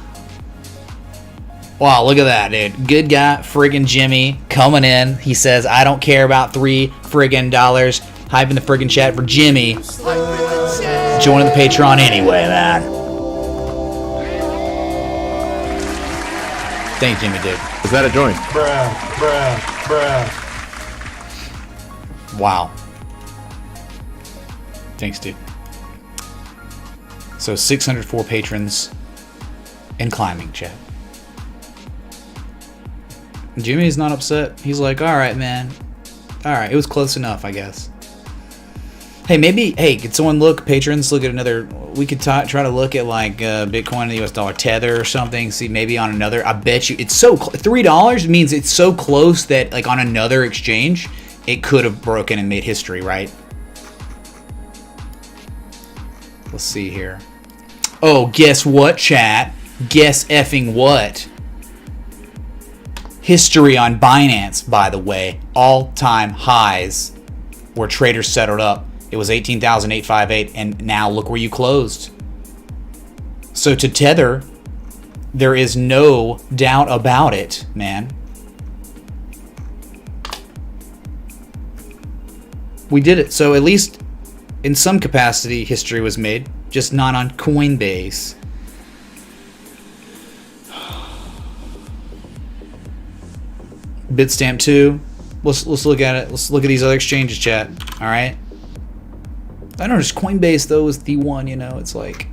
S4: Wow, look at that, dude. Good guy, friggin' Jimmy, coming in. He says, I don't care about $3 friggin' dollars. Hyping the friggin' chat for Jimmy. Joining the Patreon anyway, man. Thanks, Jimmy, dude.
S1: Is that a joint?
S6: Bruh.
S4: Wow. Thanks, dude. So 604 patrons and climbing, chat. Jimmy's not upset. He's like, all right, man. All right, it was close enough, I guess. Hey, maybe, hey, could someone look, patrons, look at another, we could try to look at like Bitcoin and the US dollar tether or something, see maybe on another, I bet you, it's so, $3 means it's so close that like on another exchange, it could have broken and made history, right? Let's see here. Oh, guess what, chat? Guess effing what? History on Binance, by the way. All-time highs where traders settled up. It was 18,858, and now look where you closed. So to Tether, there is no doubt about it, man. We did it. So at least in some capacity, history was made, just not on Coinbase. Bitstamp 2. Let's look at it. Let's look at these other exchanges, chat. All right. I don't know, just Coinbase though is the one. You know, it's like,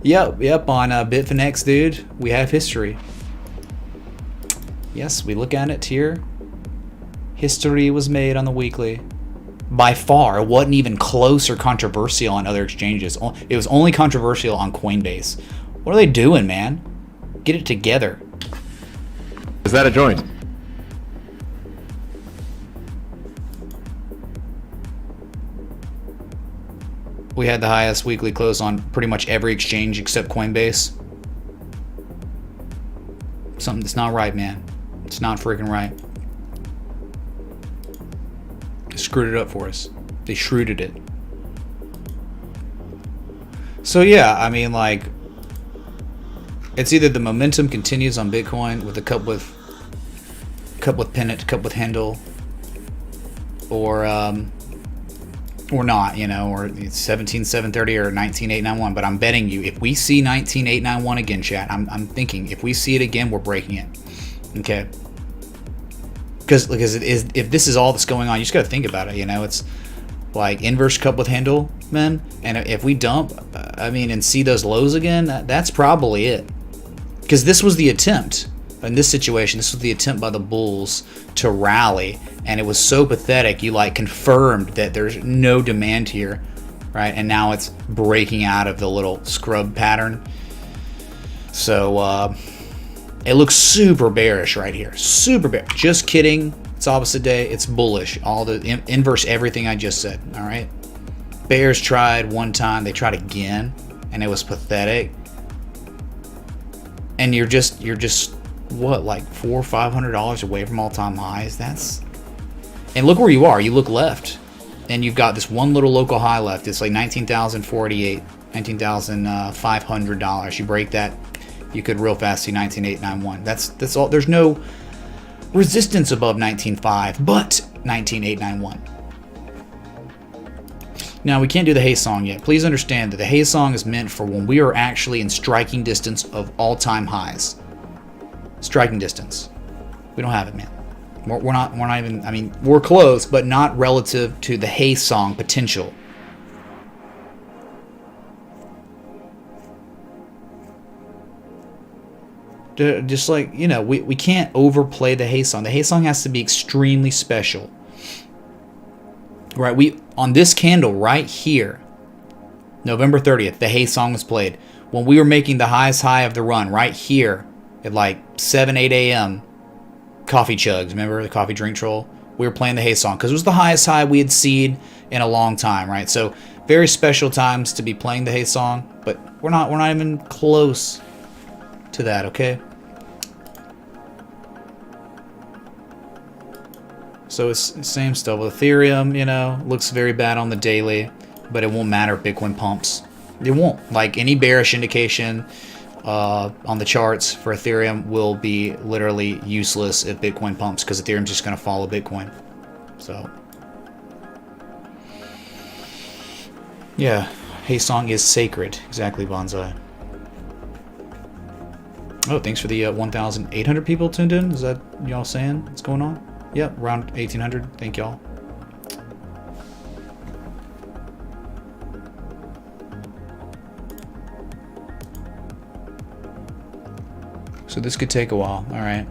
S4: yep. On Bitfinex, dude, we have history. Yes, we look at it here. History was made on the weekly. By far, it wasn't even close or controversial on other exchanges. It was only controversial on Coinbase. What are they doing, man? Get it together.
S1: Is that a joint?
S4: We had the highest weekly close on pretty much every exchange except Coinbase. Something that's not right, man. It's not freaking right. They screwed it up for us. They shrewded it. So yeah, I mean, like, it's either the momentum continues on Bitcoin with a cup with pennant, cup with handle, or not, you know, or it's 17,730 or 19,891. But I'm betting you, if we see 19,891 again, chat, I'm thinking if we see it again, we're breaking it. Okay. Because it is, if this is all that's going on, you just got to think about it. You know, it's like inverse cup with handle, man. And if we dump, I mean, and see those lows again, that's probably it. Because this was the attempt. In this situation, this was the attempt by the bulls to rally, and it was so pathetic. You like confirmed that there's no demand here, right? And now it's breaking out of the little scrub pattern. So it looks super bearish right here, super bearish. Just kidding. It's opposite day. It's bullish. All the inverse everything I just said. All right. Bears tried one time. They tried again, and it was pathetic. And you're just what, like $400 or $500 away from all-time highs? That's, and look where you are. You look left, and you've got this one little local high left. It's like $19,048, $19,500. You break that, you could real fast see 19,891. That's all. There's no resistance above 19.5, but 19,891. Now, we can't do the Hay Song yet. Please understand that the Hay Song is meant for when we are actually in striking distance of all-time highs. Striking distance. We don't have it, man. We're not even, I mean, we're close, but not relative to the Hay Song potential. Just like, you know, we can't overplay the Hay Song. The Hay Song has to be extremely special. Right, on this candle right here, November 30th, the Hay Song was played. When we were making the highest high of the run, right here, at like 7, 8 a.m., coffee chugs, remember the coffee drink troll? We were playing the Hay Song because it was the highest high we had seen in a long time, right? So very special times to be playing the Hay Song, but we're not even close to that, okay? So it's same stuff with Ethereum, you know, looks very bad on the daily, but it won't matter if Bitcoin pumps. It won't. Like any bearish indication on the charts for Ethereum will be literally useless if Bitcoin pumps, because Ethereum's just going to follow Bitcoin. So, yeah, Hay Song is sacred. Exactly, Bonsai. Oh, thanks for the 1,800 people tuned in. Is that y'all saying what's going on? Yep, around 1,800. Thank y'all. So this could take a while. All right.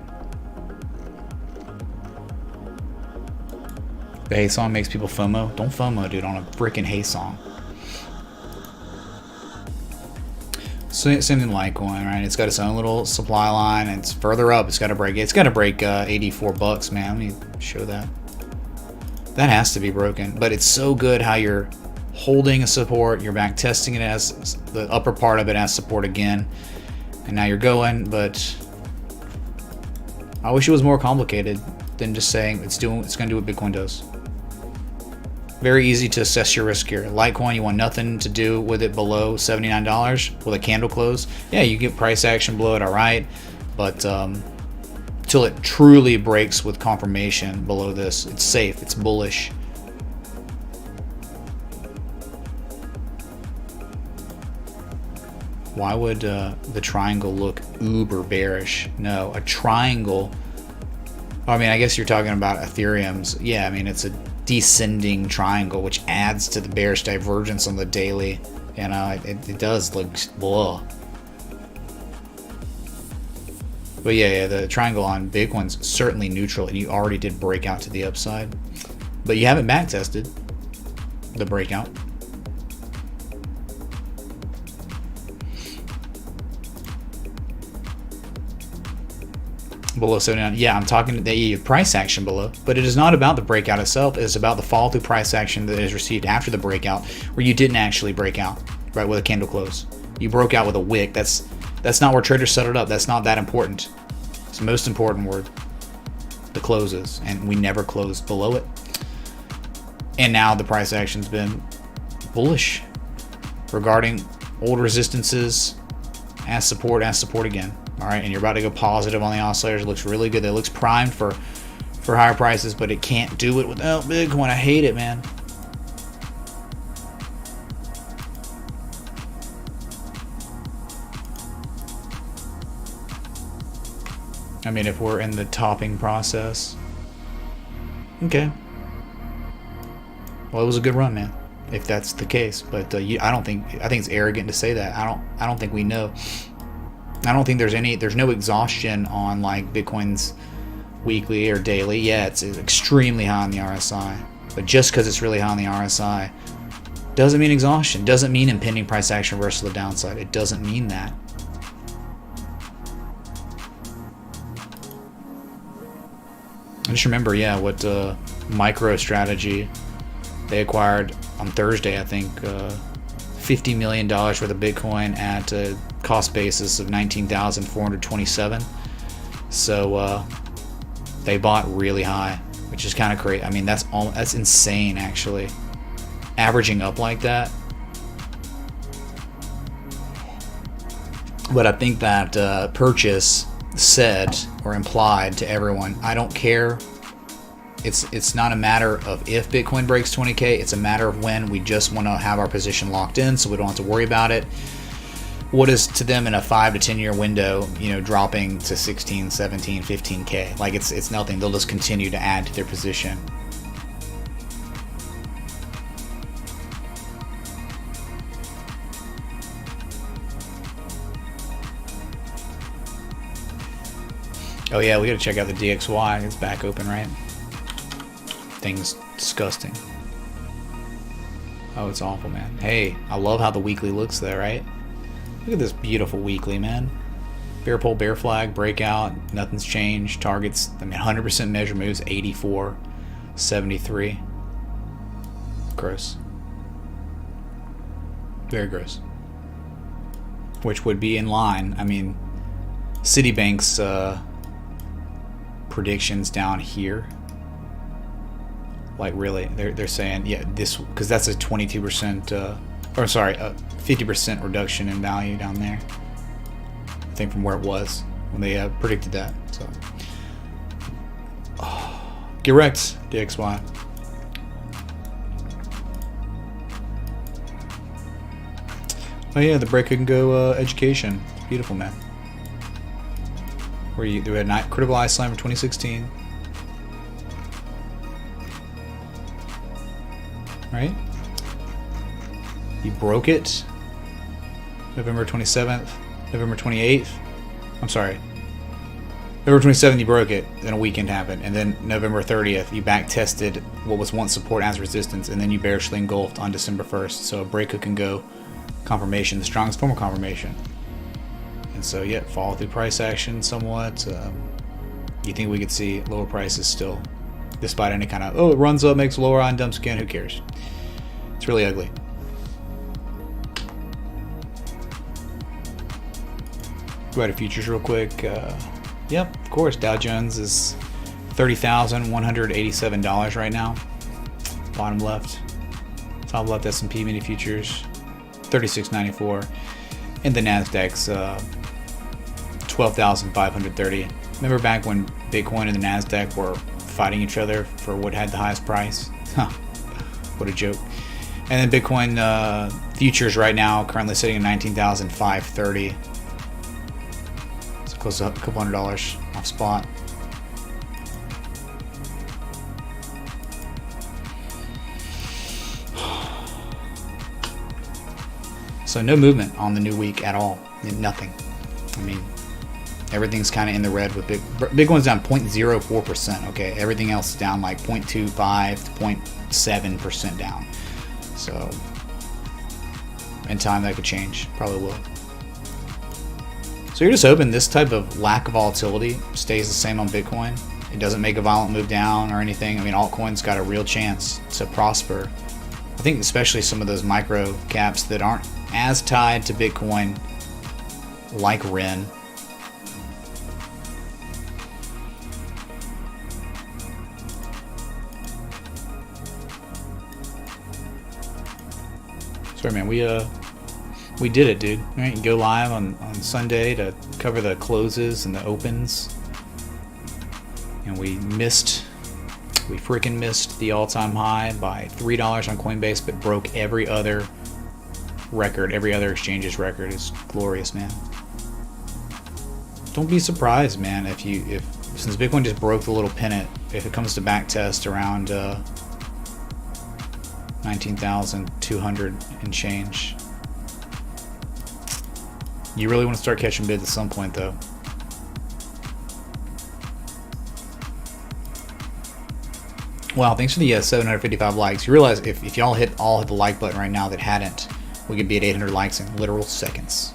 S4: The Hay Song makes people FOMO. Don't FOMO, dude, on a freaking Hay Song. Same thing Litecoin, right? It's got its own little supply line. And it's further up. It's got to break 84 bucks, man. Let me show that. That has to be broken. But it's so good how you're holding a support. You're back testing it as the upper part of it as support again. And now you're going, but I wish it was more complicated than just saying it's going to do what Bitcoin does. Very easy to assess your risk here. Litecoin, you want nothing to do with it below $79 with a candle close. Yeah, you get price action below it, all right, but till it truly breaks with confirmation below this, it's safe, it's bullish. Why would the triangle look uber bearish? No, a triangle. I mean, I guess you're talking about Ethereum's. Yeah, I mean, it's a descending triangle, which adds to the bearish divergence on the daily. You know, it does look blah. But yeah, the triangle on Bitcoin's certainly neutral, and you already did break out to the upside. But you haven't back tested the breakout. Below 79. Yeah, I'm talking the price action below, but it is not about the breakout itself. It is about the fall through price action that is received after the breakout, where you didn't actually break out, right, with a candle close. You broke out with a wick. That's not where traders set it up. That's not that important. It's the most important word, the closes, and we never closed below it. And now the price action's been bullish regarding old resistances as support again. All right, and you're about to go positive on the oscillators. It looks really good. It looks primed for higher prices, but it can't do it without Bitcoin. I hate it, man. I mean, if we're in the topping process, okay. Well, it was a good run, man. If that's the case, but I think it's arrogant to say that. I don't think we know. I don't think there's no exhaustion on like Bitcoin's weekly or daily. Yeah, it's extremely high on the RSI, but just because it's really high on the RSI doesn't mean exhaustion. Doesn't mean impending price action reversal to the downside. It doesn't mean that. I just remember, yeah, what MicroStrategy, they acquired on Thursday, I think, $50 million worth of Bitcoin at a cost basis of 19,427. So they bought really high, which is kind of crazy. I mean, that's insane, actually. Averaging up like that. But I think that purchase said or implied to everyone, I don't care. It's not a matter of if Bitcoin breaks 20K, it's a matter of when. We just want to have our position locked in so we don't have to worry about it. What is to them in a 5 to 10 year window, you know, dropping to 16, 17, 15K? Like it's nothing. They'll just continue to add to their position. Oh yeah, we gotta check out the DXY. It's back open, right? Thing's disgusting. Oh, it's awful, man. Hey, I love how the weekly looks there, right? Look at this beautiful weekly, man. Bear pole, bear flag, breakout, nothing's changed. Targets, I mean, 100% measure moves, 84, 73. Gross. Very gross. Which would be in line. I mean, Citibank's predictions down here. Like really, they're saying, yeah, this, because that's a 22%, or sorry, a 50% reduction in value down there. I think from where it was when they predicted that. So, get wrecked, DXY. Oh yeah, the break can go education. Beautiful, man. Where you had a critical eye slam for 2016. Right? You broke it November 27th, November 28th. I'm sorry. November 27th, you broke it, then a weekend happened, and then November 30th, you back tested what was once support as resistance, and then you bearishly engulfed on December 1st. So a break hook and go confirmation, the strongest form of confirmation. And so, yeah, follow through price action somewhat. You think we could see lower prices still, despite any kind of, oh, it runs up, makes lower on dumps again, who cares? It's really ugly. Go ahead to futures real quick. Yep, of course, Dow Jones is $30,187 right now. Bottom left. Top left, S&P mini futures, $36.94. And the Nasdaq's $12,530. Remember back when Bitcoin and the Nasdaq were fighting each other for what had the highest price? Huh. What a joke. And then Bitcoin futures right now currently sitting at 19,530. So close to a couple $100 off spot. So no movement on the new week at all. Nothing. I mean, everything's kind of in the red with Bitcoin's down 0.04%. Okay, everything else is down like 0.25 to 0.7% down. So in time that could change. Probably will. So you're just hoping this type of lack of volatility stays the same on Bitcoin. It doesn't make a violent move down or anything. I mean, altcoins got a real chance to prosper. I think especially some of those micro caps that aren't as tied to Bitcoin, like Ren. Sorry, man. We did it, dude. Right? You go live on Sunday to cover the closes and the opens, and we freaking missed the all-time high by $3 on Coinbase, but broke every other record, every other exchange's record. Is glorious, man. Don't be surprised, man, if since Bitcoin just broke the little pennant, if it comes to back test around 19,200 and change. You really want to start catching bids at some point, though. Wow, thanks for the 755 likes. You realize if y'all hit the like button right now that hadn't, we could be at 800 likes in literal seconds.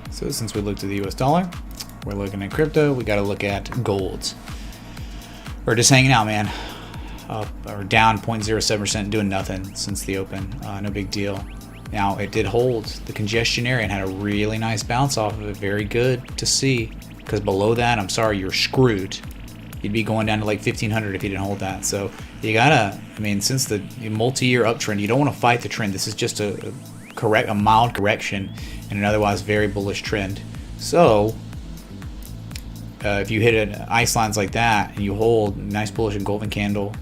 S4: So since we looked at the US dollar, we're looking at crypto, we got to look at gold. We're just hanging out, man. Up or down 0.07%, doing nothing since the open. No big deal. Now, it did hold the congestion area and had a really nice bounce off of it. Very good to see, because below that, I'm sorry, you're screwed. You'd be going down to like 1,500 if you didn't hold that. So you gotta, I mean, since the multi-year uptrend, you don't want to fight the trend. This is just a mild correction in an otherwise very bullish trend. So if you hit an ice lines like that and you hold nice bullish and golden candle,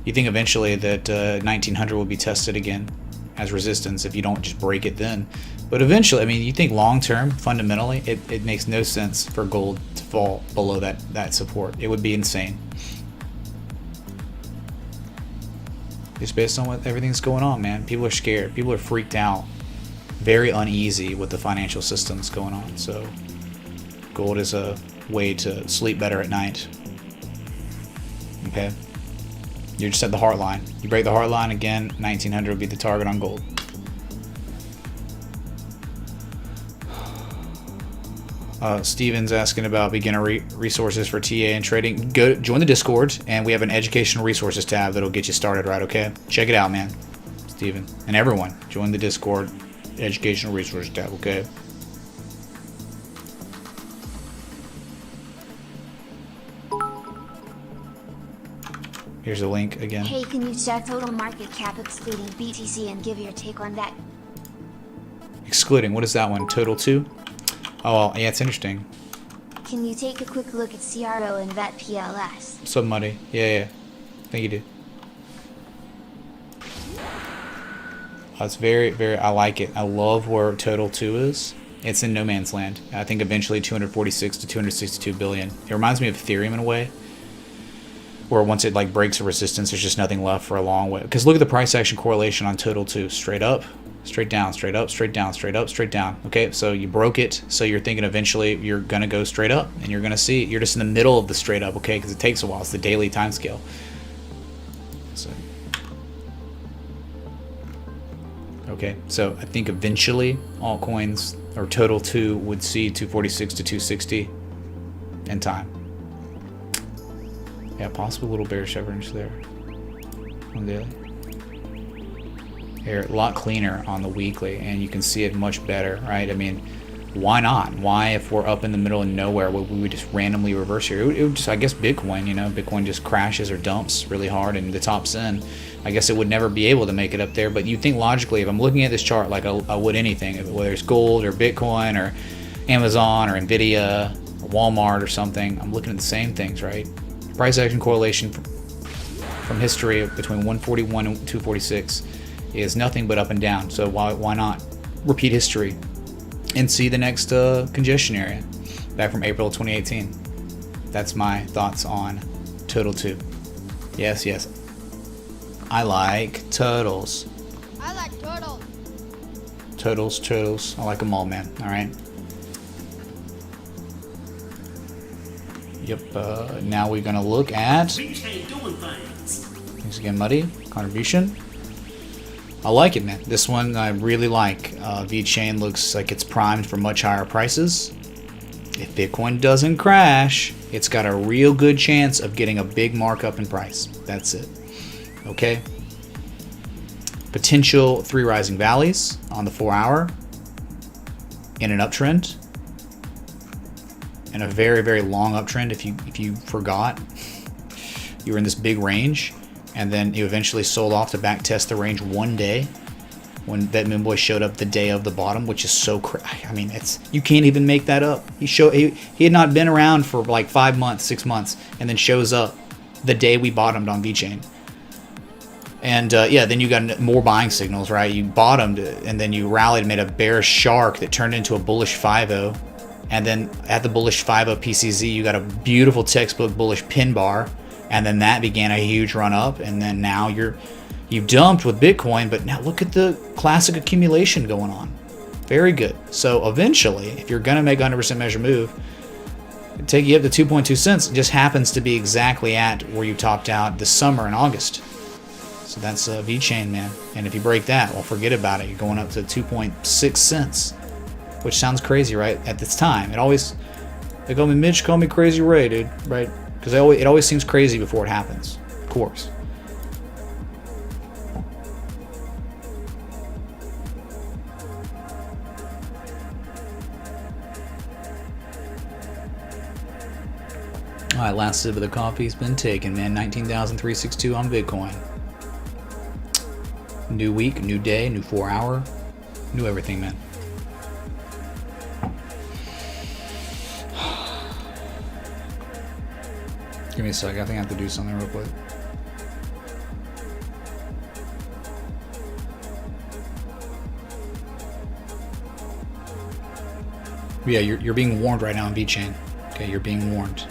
S4: you think eventually that 1,900 will be tested again as resistance if you don't just break it then. But eventually, I mean, you think long term, fundamentally, it makes no sense for gold to fall below that support. It would be insane. Just based on what everything's going on, man. People are scared. People are freaked out. Very uneasy with the financial systems going on. So gold is a way to sleep better at night. Okay? You're just at the heart line. You break the heart line again, 1,900 will be the target on gold. Steven's asking about beginner resources for TA and trading. Go join the Discord, and we have an educational resources tab that'll get you started right, okay? Check it out, man. Steven. And everyone, join the Discord educational resources tab, okay? Here's a link again.
S5: Hey, can you check total market cap excluding BTC and give your take on that?
S4: Excluding, what is that one? Total 2? Oh, well, yeah, it's interesting.
S5: Can you take a quick look at CRO and VET PLS?
S4: Some money. Yeah. I think you do. It's very, very, I like it. I love where total 2 is. It's in no man's land. I think eventually 246 to 262 billion. It reminds me of Ethereum in a way, where once it like breaks a resistance, there's just nothing left for a long way. Because look at the price action correlation on total 2. Straight up, straight down, straight up, straight down, straight up, straight down. Okay, so you broke it. So you're thinking eventually you're going to go straight up. And you're going to see, you're just in the middle of the straight up, okay? Because it takes a while. It's the daily time scale. So, okay, so I think eventually altcoins or total 2 would see 246 to 260 in time. Yeah, possible little bearish average there on daily. Here, a lot cleaner on the weekly, and you can see it much better, right? I mean, why not? Why, if we're up in the middle of nowhere, would we just randomly reverse here? It would just, I guess, Bitcoin, you know, Bitcoin just crashes or dumps really hard and the top's in. I guess it would never be able to make it up there, but you think logically, if I'm looking at this chart like I would anything, whether it's gold or Bitcoin or Amazon or Nvidia or Walmart or something, I'm looking at the same things, right? Price action correlation from history between 141 and 246 is nothing but up and down. So why not repeat history and see the next congestion area back from April 2018? That's my thoughts on Turtle 2. Yes, yes. I like turtles.
S7: I like turtles.
S4: Turtles. I like them all, man. All right. Yep. Now we're gonna look at. Things get muddy. Contribution. I like it, man. This one I really like. VeChain looks like it's primed for much higher prices. If Bitcoin doesn't crash, it's got a real good chance of getting a big markup in price. That's it. Okay. Potential 3 rising valleys on the 4-hour in an uptrend, and a very, very long uptrend. If you forgot, you were in this big range, and then you eventually sold off to back test the range one day when that Moon Boy showed up the day of the bottom, which is so crazy. I mean, you can't even make that up. He had not been around for like 5 months, 6 months, and then shows up the day we bottomed on VeChain. And yeah, then you got more buying signals, right? You bottomed, and then you rallied, made a bearish shark that turned into a bullish 5-0. And then at the bullish 5-0 PCZ, you got a beautiful textbook bullish pin bar. And then that began a huge run up. And then now you dumped with Bitcoin, but now look at the classic accumulation going on. Very good. So eventually, if you're going to make a 100% measure move, it'll take you up to 2.2 cents. It just happens to be exactly at where you topped out this summer in August. So that's VeChain, man. And if you break that, well, forget about it. You're going up to 2.6 cents, which sounds crazy, right? At this time, they call me Mitch, call me Crazy Ray, dude, right? Because it always seems crazy before it happens, of course. All right, last sip of the coffee's been taken, man. 19,362 on Bitcoin. New week, new day, new 4-hour, new everything, man. Give me a sec. I think I have to do something real quick. Yeah, you're being warned right now on VeChain. Okay, you're being warned.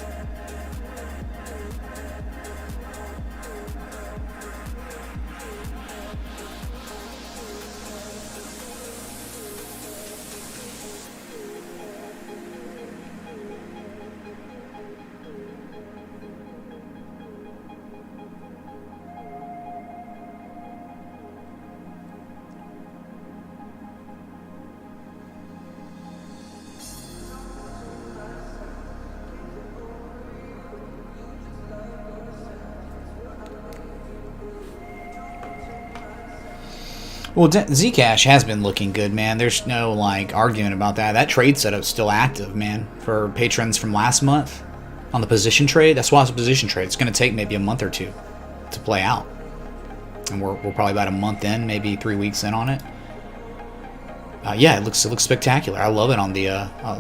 S4: Well, Zcash has been looking good, man. There's no argument about that. That trade setup's still active, man. For patrons from last month on the position trade, that's why it's a position trade. It's going to take maybe a month or two to play out, and we're probably about a month in, maybe 3 weeks in on it. Yeah, it looks spectacular. I love it. On the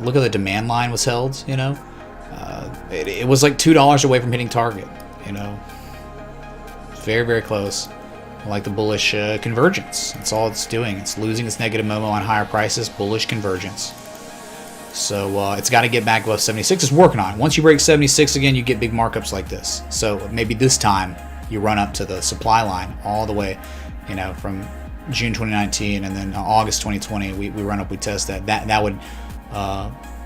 S4: look at the demand line was held. You know, it was like $2 away from hitting target. You know, very, very close. Like the bullish convergence. That's all it's doing. It's losing its negative momo on higher prices. Bullish convergence. So it's got to get back above 76. It's working on it. Once you break 76 again, you get big markups like this. So maybe this time you run up to the supply line all the way, you know, from June 2019 and then August 2020. We run up, we test that. That would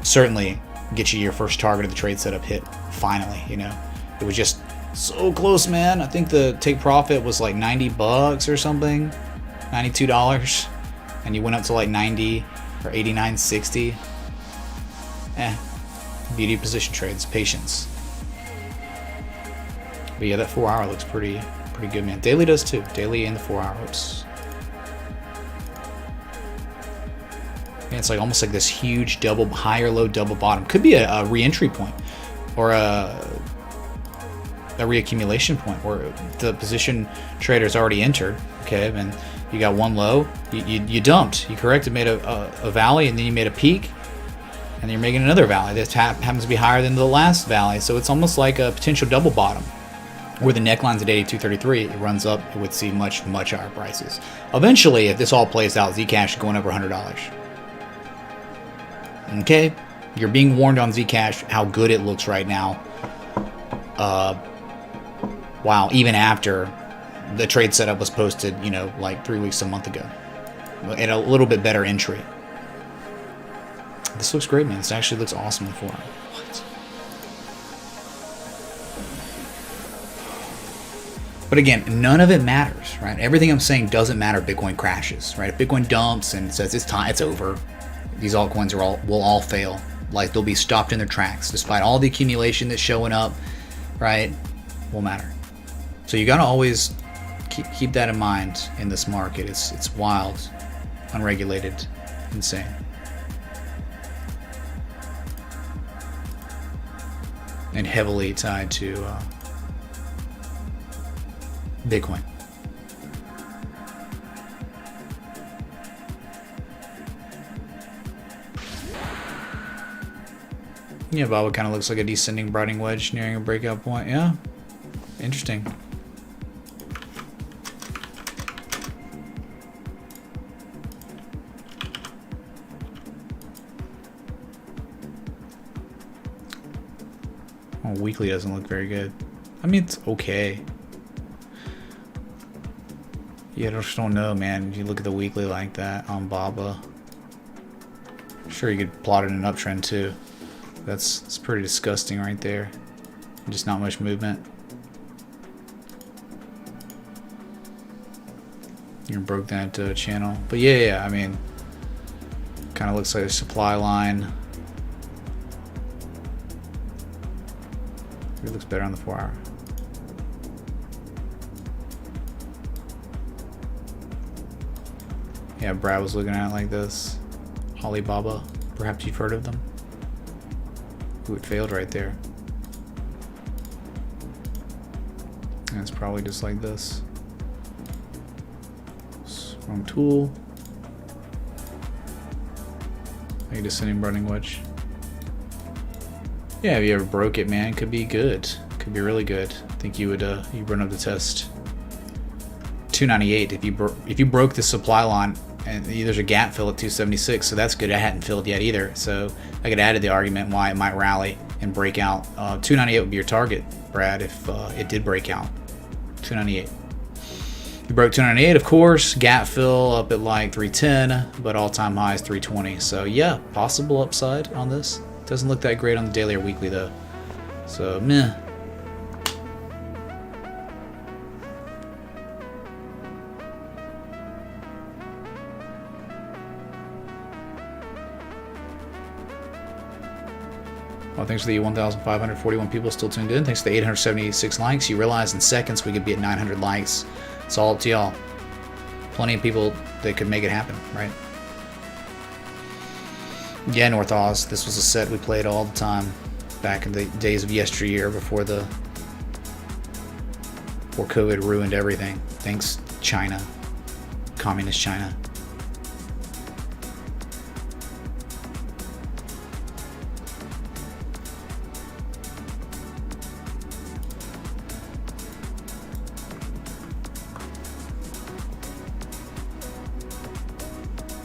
S4: certainly get you your first target of the trade setup hit. Finally, you know, it was just so close, man. I think the take profit was like $90 or something, $92, and you went up to like 90 or 89.60. Beauty of position trades, patience. But yeah, that 4-hour looks pretty good, man. Daily does too. Daily and the 4-hour looks. Yeah, it's like almost like this huge double higher low double bottom. Could be a re-entry point or a reaccumulation point where the position trader's already entered, okay, and you got one low, you dumped, you corrected, made a valley, and then you made a peak, and you're making another valley. This happens to be higher than the last valley, so it's almost like a potential double bottom. Where the neckline's at 82.33, it runs up, it would see much higher prices. Eventually, if this all plays out, Zcash is going over $100. Okay? You're being warned on Zcash how good it looks right now. Wow, even after the trade setup was posted, you know, like 3 weeks, a month ago. At a little bit better entry. This looks great, man. This actually looks awesome in the forum. What? But again, none of it matters, right? Everything I'm saying doesn't matter if Bitcoin crashes, right? If Bitcoin dumps and says it's time, it's over, these altcoins will all fail. Like, they'll be stopped in their tracks. Despite all the accumulation that's showing up, right? Won't matter. So you gotta always keep that in mind in this market. It's wild, unregulated, insane. And heavily tied to Bitcoin. Yeah, Baba kind of looks like a descending broadening wedge nearing a breakout point. Yeah, interesting. Oh, weekly doesn't look very good. I mean, it's okay. Yeah, I just don't know, man. If you look at the weekly like that on Baba, sure you could plot it in an uptrend too. It's pretty disgusting right there. Just not much movement. You broke that channel, but yeah, I mean, kind of looks like a supply line. It looks better on the 4 hour. Yeah, Brad was looking at it like this. Alibaba, perhaps you've heard of them. Ooh, it failed right there. And it's probably just like this. Wrong tool. Maybe descending running wedge. Yeah, if you ever broke it, man, could be good. Could be really good. I think you would you run up the test. 298 if you broke the supply line, and there's a gap fill at 276, so that's good. I hadn't filled yet either, so I could add to the argument why it might rally and break out. 298 would be your target, Brad, if it did break out. 298. You broke 298, of course. Gap fill up at like 310, but all-time high is 320. So yeah, possible upside on this. Doesn't look that great on the daily or weekly though. So meh. Well, thanks for the 1,541 people still tuned in. Thanks for the 876 likes. You realize in seconds we could be at 900 likes. It's all up to y'all. Plenty of people that could make it happen, right? Yeah, North Oz. This was a set we played all the time back in the days of yesteryear before COVID ruined everything. Thanks, China. Communist China.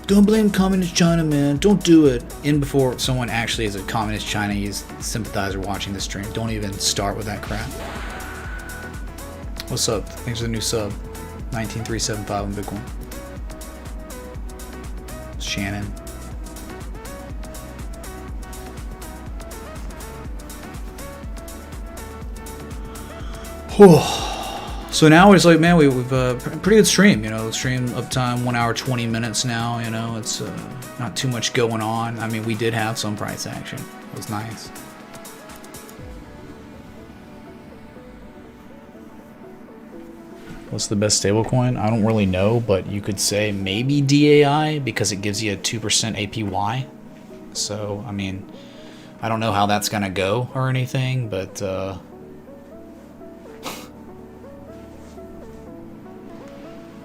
S4: Don't blame Communist China, man. Don't do it. In before someone actually is a Communist Chinese sympathizer watching the stream. Don't even start with that crap. What's up? Thanks for the new sub. 19375 on Bitcoin. Shannon. Whew. So now it's like, man, we've pretty good stream, you know, stream uptime 1 hour 20 minutes now, you know, it's not too much going on. I mean, we did have some price action. It was nice. What's the best stablecoin? I don't really know, but you could say maybe DAI because it gives you a 2% APY. So, I mean, I don't know how that's going to go or anything, but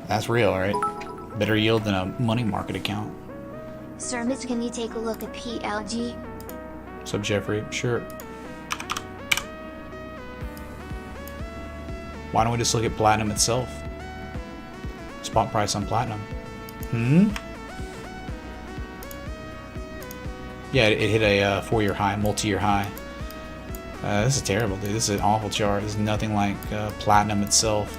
S4: that's real, right? Better yield than a money market account.
S5: Sir Mitch, can you take a look at PLG?
S4: What's up, Jeffrey? Sure. Why don't we just look at platinum itself? Spot price on platinum. Yeah, it hit a 4-year high, multi-year high. This is terrible, dude. This is an awful chart. This is nothing like platinum itself.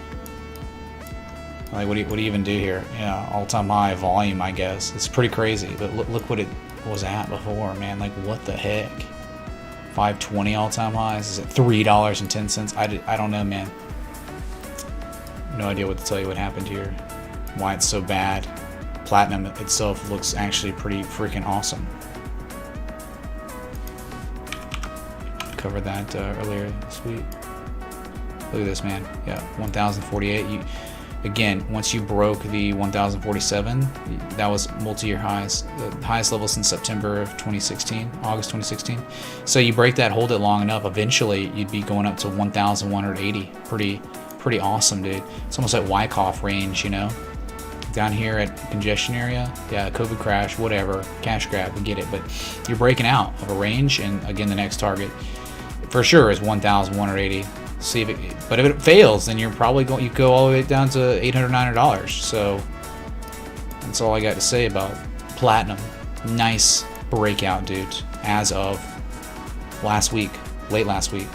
S4: Like, what do you even do here? Yeah, all-time high volume, I guess. It's pretty crazy, but look what it was at before, man. Like, what the heck? 520 all-time highs. Is it $3.10? I don't know, man. No idea what to tell you what happened here. Why it's so bad. Platinum itself looks actually pretty freaking awesome. Covered that earlier this week. Look at this, man. Yeah, 1,048. Again, once you broke the 1,047, that was multi-year highs. The highest level since September of 2016, August 2016. So you break that, hold it long enough, eventually you'd be going up to 1,180. Pretty awesome, dude. It's almost like Wyckoff range, you know? Down here at congestion area, yeah, COVID crash, whatever, cash grab, we get it. But you're breaking out of a range, and again, the next target for sure is 1,180. See if it, but if it fails, then you're probably going. You go all the way down to $800, $900. So that's all I got to say about platinum. Nice breakout, dude. As of last week, late last week.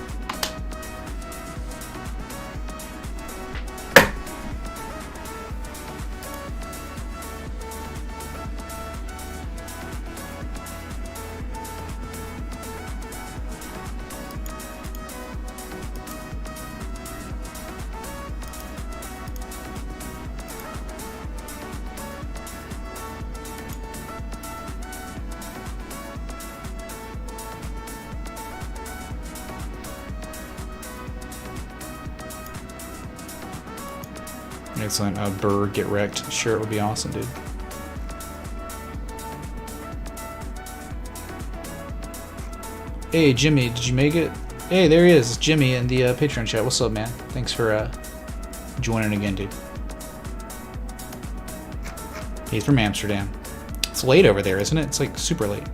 S4: Excellent. Burr get wrecked shirt would be awesome, dude. Hey, Jimmy, did you make it? Hey, there he is. It's Jimmy in the Patreon chat. What's up, man? Thanks for joining again, dude. He's from Amsterdam. It's late over there, isn't it? It's like super late.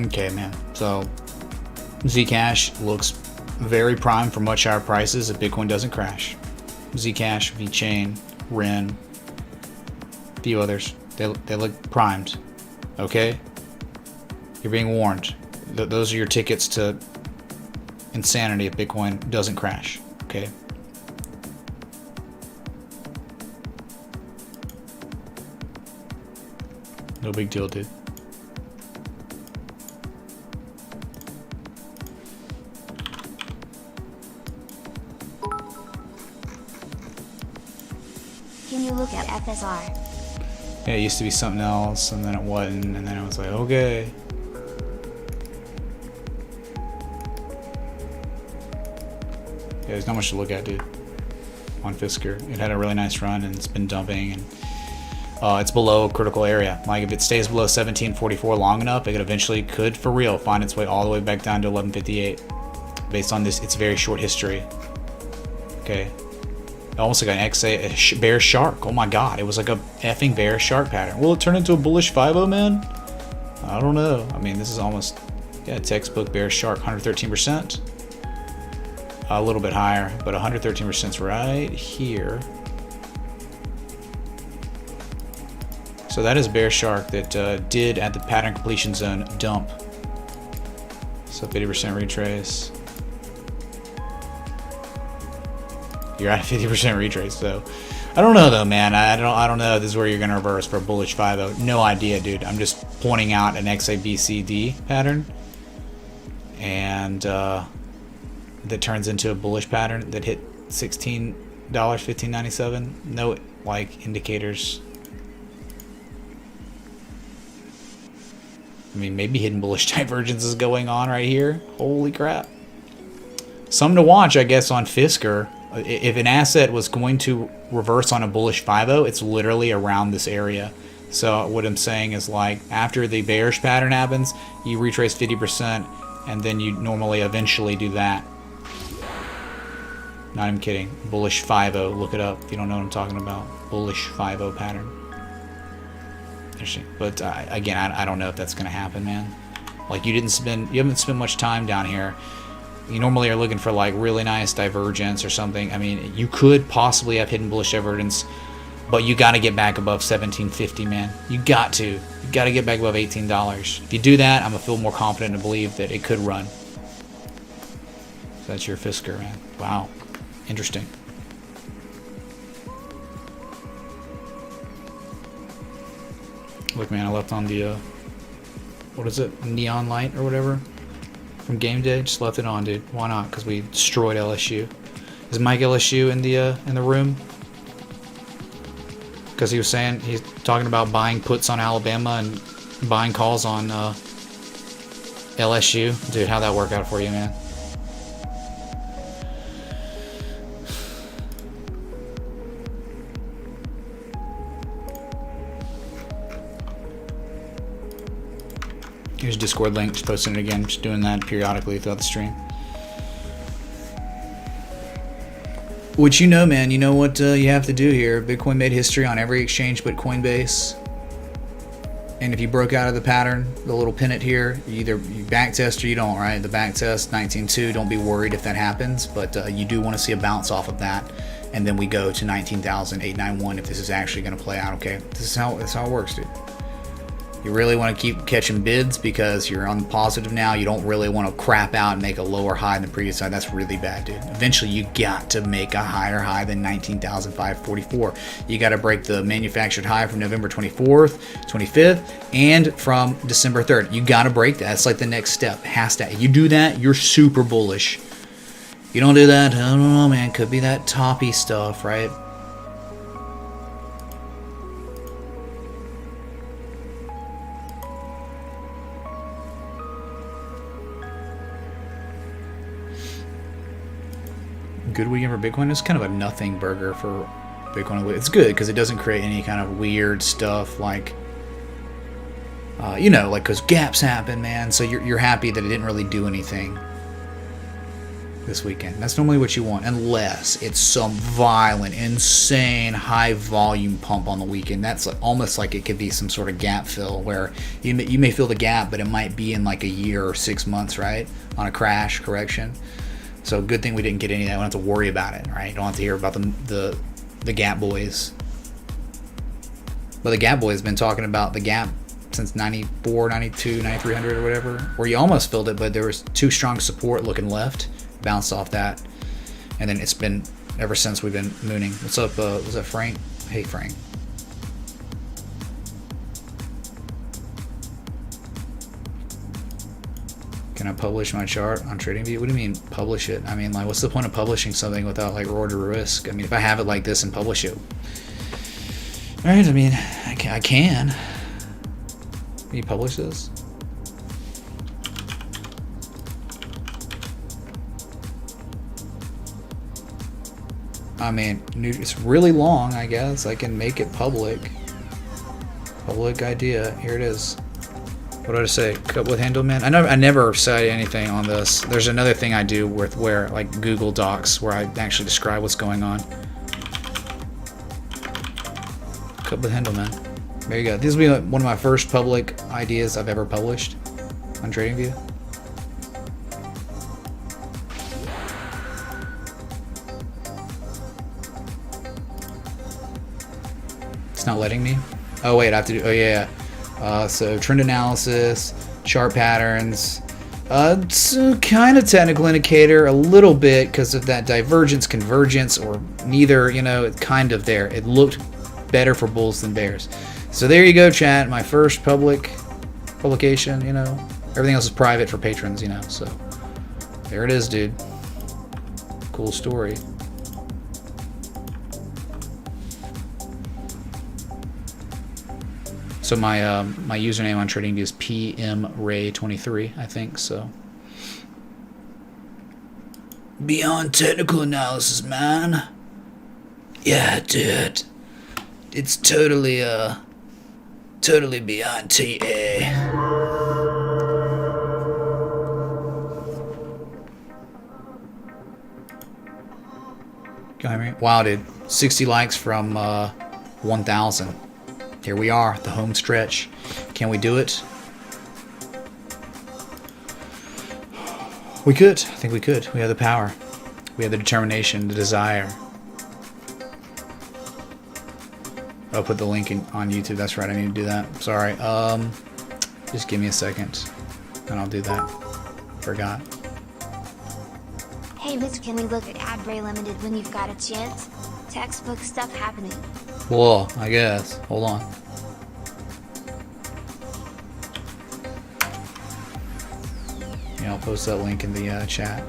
S4: Okay, man. So Zcash looks very prime for much higher prices if Bitcoin doesn't crash. Zcash, VeChain, Ren, a few others. They look primed. Okay? You're being warned. Those are your tickets to insanity if Bitcoin doesn't crash. Okay? No big deal, dude.
S5: Can you look at FSR?
S4: Yeah, it used to be something else, and then it wasn't, and then it was like, okay. Yeah, there's not much to look at, dude. On Fisker, it had a really nice run, and it's been dumping, and it's below a critical area. Like, if it stays below 1744 long enough, it eventually could, for real, find its way all the way back down to 1158, based on its very short history. Okay. Almost like an XA, a bear shark. Oh my god, it was like a effing bear shark pattern. Will it turn into a bullish 5-0, man? I don't know. I mean, this is almost, yeah, textbook bear shark, 113%. A little bit higher, but 113% is right here. So that is bear shark that did at the pattern completion zone dump. So 50% retrace. You're at 50% retrace, so I don't know though, man. I don't know if this is where you're gonna reverse for a bullish 5-0. No idea, dude. I'm just pointing out an XABCD pattern, and that turns into a bullish pattern that hit $16, $15.97. No like indicators. I mean, maybe hidden bullish divergence is going on right here. Holy crap! Something to watch, I guess, on Fisker. If an asset was going to reverse on a bullish 5-0, it's literally around this area. So what I'm saying is, like, after the bearish pattern happens, you retrace 50%, and then you normally eventually do that. Not even kidding. Bullish 5-0. Look it up if you don't know what I'm talking about. Bullish 5-0 pattern. Interesting. But again, I don't know if that's gonna happen, man. Like you haven't spent much time down here. You normally are looking for like really nice divergence or something. I mean, you could possibly have hidden bullish divergence, but you got to get back above 1750, man. You got to get back above $18. If you do that, I'm gonna feel more confident to believe that it could run. So that's your Fisker, man. Wow, interesting. Look, man, I left on the what is it, neon light or whatever from game day. Just left it on, dude. Why not? Because we destroyed LSU. Is Mike LSU in the room? Because he was saying he's talking about buying puts on Alabama and buying calls on LSU. Dude, how'd that work out for you, man? Here's Discord link, just posting it again, just doing that periodically throughout the stream. Which you know, man, you know what you have to do here. Bitcoin made history on every exchange but Coinbase. And if you broke out of the pattern, the little pennant here, you back test or you don't, right? The back test, 19.2, don't be worried if that happens, but you do want to see a bounce off of that. And then we go to 19,891 if this is actually going to play out, okay? This is how it works, dude. You really want to keep catching bids because you're on the positive now. You don't really want to crap out and make a lower high than the previous high. That's really bad, dude. Eventually, you got to make a higher high than 19,544. You got to break the manufactured high from November 24th, 25th, and from December 3rd. You got to break that. That's like the next step. Has to. You do that, you're super bullish. You don't do that, I don't know, man. Could be that toppy stuff, right? Good weekend for Bitcoin. It's kind of a nothing burger for Bitcoin. It's good because it doesn't create any kind of weird stuff like, you know, like because gaps happen, man. So you're happy that it didn't really do anything this weekend. That's normally what you want, unless it's some violent, insane, high volume pump on the weekend. That's like, almost like it could be some sort of gap fill where you may feel the gap, but it might be in like a year or 6 months, right? On a crash correction. So good thing we didn't get any of that. We don't have to worry about it, right? You don't have to hear about the Gap Boys. But the Gap Boys have been talking about the Gap since 94, 92, 9300 or whatever, where you almost filled it, but there was too strong support looking left. Bounced off that. And then it's been, ever since we've been mooning. What's up, was that Frank? Hey, Frank. Can I publish my chart on TradingView? What do you mean publish it? I mean, like, what's the point of publishing something without like reward or risk? I mean, if I have it like this and publish it, all right. I mean, I can. Can you publish this? I mean, it's really long. I guess I can make it public. Public idea. Here it is. What did I say? Cut with handle, man. I never say anything on this. There's another thing I do with where like Google Docs where I actually describe what's going on. Cut with handle, man. There you go. This will be like one of my first public ideas I've ever published on TradingView. It's not letting me. Oh wait, I have to do. Oh yeah. So trend analysis, chart patterns. It's a kind of technical indicator, a little bit because of that divergence, convergence, or neither. You know, it's kind of there. It looked better for bulls than bears. So there you go, chat. My first publication. You know, everything else is private for patrons. You know, so there it is, dude. Cool story. So my my username on TradingView is PMRay23, I think so. Beyond technical analysis, man. Yeah, dude. It's totally totally beyond TA. Wow, dude. 60 likes from 1,000. Here we are, the home stretch. Can we do it? We could. I think we could. We have the power. We have the determination, the desire. I'll put the link on YouTube. That's right. I need to do that. Sorry. Just give me a second, and I'll do that. Forgot.
S5: Hey Mitch, can we look at Adbray Limited when you've got a chance? Textbook stuff happening.
S4: Well, I guess. Hold on. Yeah, I'll post that link in the chat.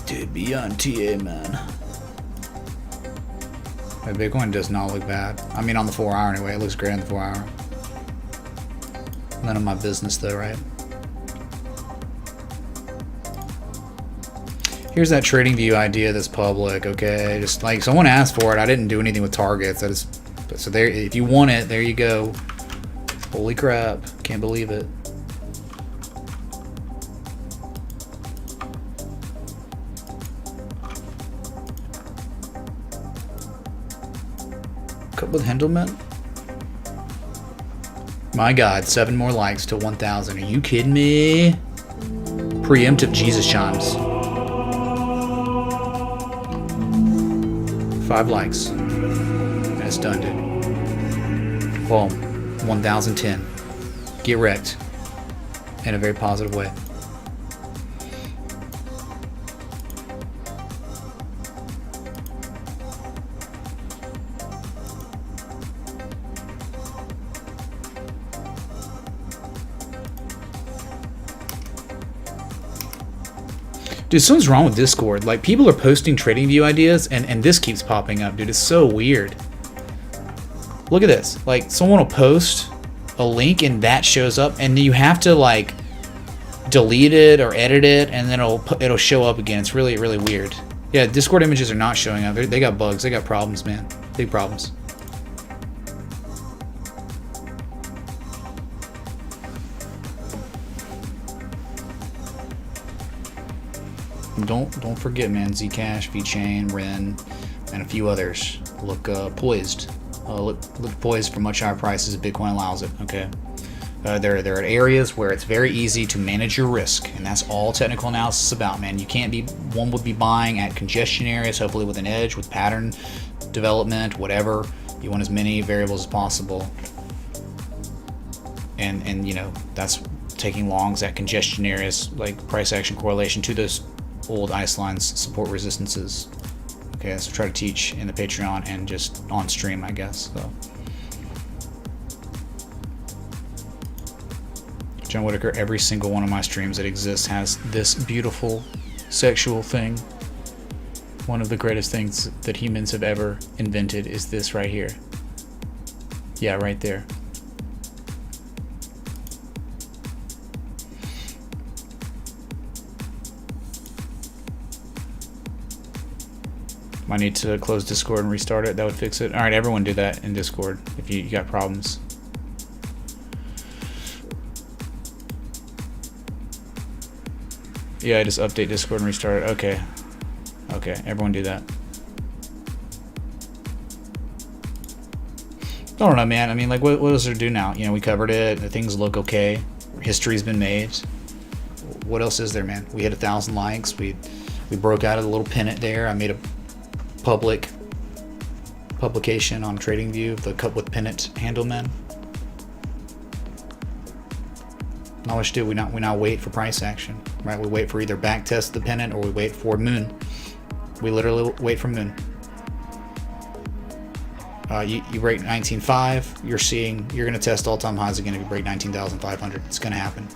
S4: Dude, beyond TA, man. My Bitcoin does not look bad. I mean, on the 4 hour anyway. It looks great on the 4 hour. None of my business though, right? Here's that trading view idea that's public, okay? Just like someone asked for it. I didn't do anything with targets. So there, if you want it, there you go. Holy crap. Can't believe it. Cup with Hendelman? My God, 7 more likes to 1,000. Are you kidding me? Preemptive Jesus chimes. 5 likes. And it's done, dude. Boom. 1,010. Get wrecked. In a very positive way. Dude, something's wrong with Discord. Like, people are posting TradingView ideas, and this keeps popping up, dude. It's so weird. Look at this. Like, someone will post a link, and that shows up, and you have to, like, delete it or edit it, and then it'll show up again. It's really, really weird. Yeah, Discord images are not showing up. They got bugs. They got problems, man. Big problems. Don't forget, man. Zcash, VeChain, Ren, and a few others look poised. Look poised for much higher prices if Bitcoin allows it. Okay. They're at areas where it's very easy to manage your risk, and that's all technical analysis is about, man. You can't be. One would be buying at congestion areas, hopefully with an edge, with pattern development, whatever. You want as many variables as possible, and you know that's taking longs at congestion areas like price action correlation to those old ice lines support resistances. Okay, so try to teach in the Patreon and just on stream, I guess. So John Whitaker, every single one of my streams that exists has this beautiful sexual thing. One of the greatest things that humans have ever invented is this right here. Yeah, right there. I need to close Discord and restart it. That would fix it. All right, everyone do that in Discord if you got problems. Yeah, I just update Discord and restart it. Okay. Okay, everyone do that. I don't know, man. I mean, like, what does there do now? You know, we covered it. Things look okay. History's been made. What else is there, man? We hit 1,000 likes. We broke out of the little pennant there. I made a public publication on TradingView, the cup with pennant handle, man. Not much do we now wait for price action, right? We wait for either back test the pennant or we wait for moon. We literally wait for moon. You break 19.5, you're gonna test all-time highs again if you break 19,500. It's gonna happen.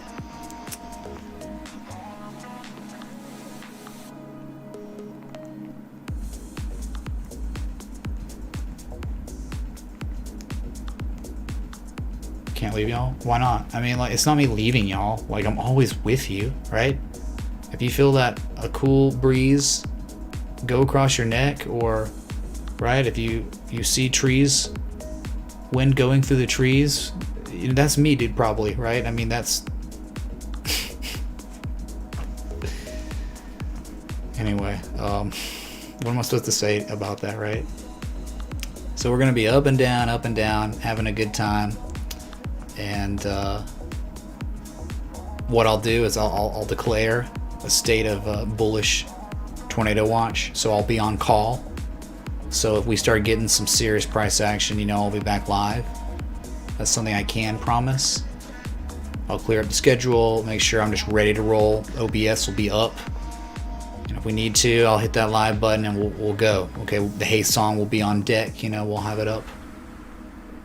S4: Can't leave y'all? Why not? I mean, like, it's not me leaving y'all. Like, I'm always with you, right? If you feel that a cool breeze go across your neck, or right, if you see trees, wind going through the trees, that's me, dude, probably, right? I mean, that's and Anyway, what am I supposed to say about that, right? So we're gonna be up and down, having a good time, and what I'll do is I'll declare a state of bullish tornado watch. So I'll be on call. So if we start getting some serious price action, you know, I'll be back live. That's something I can promise. I'll clear up the schedule, make sure I'm just ready to roll. OBS will be up. And if we need to, I'll hit that live button and we'll go. Okay, the Hey song will be on deck. You know, we'll have it up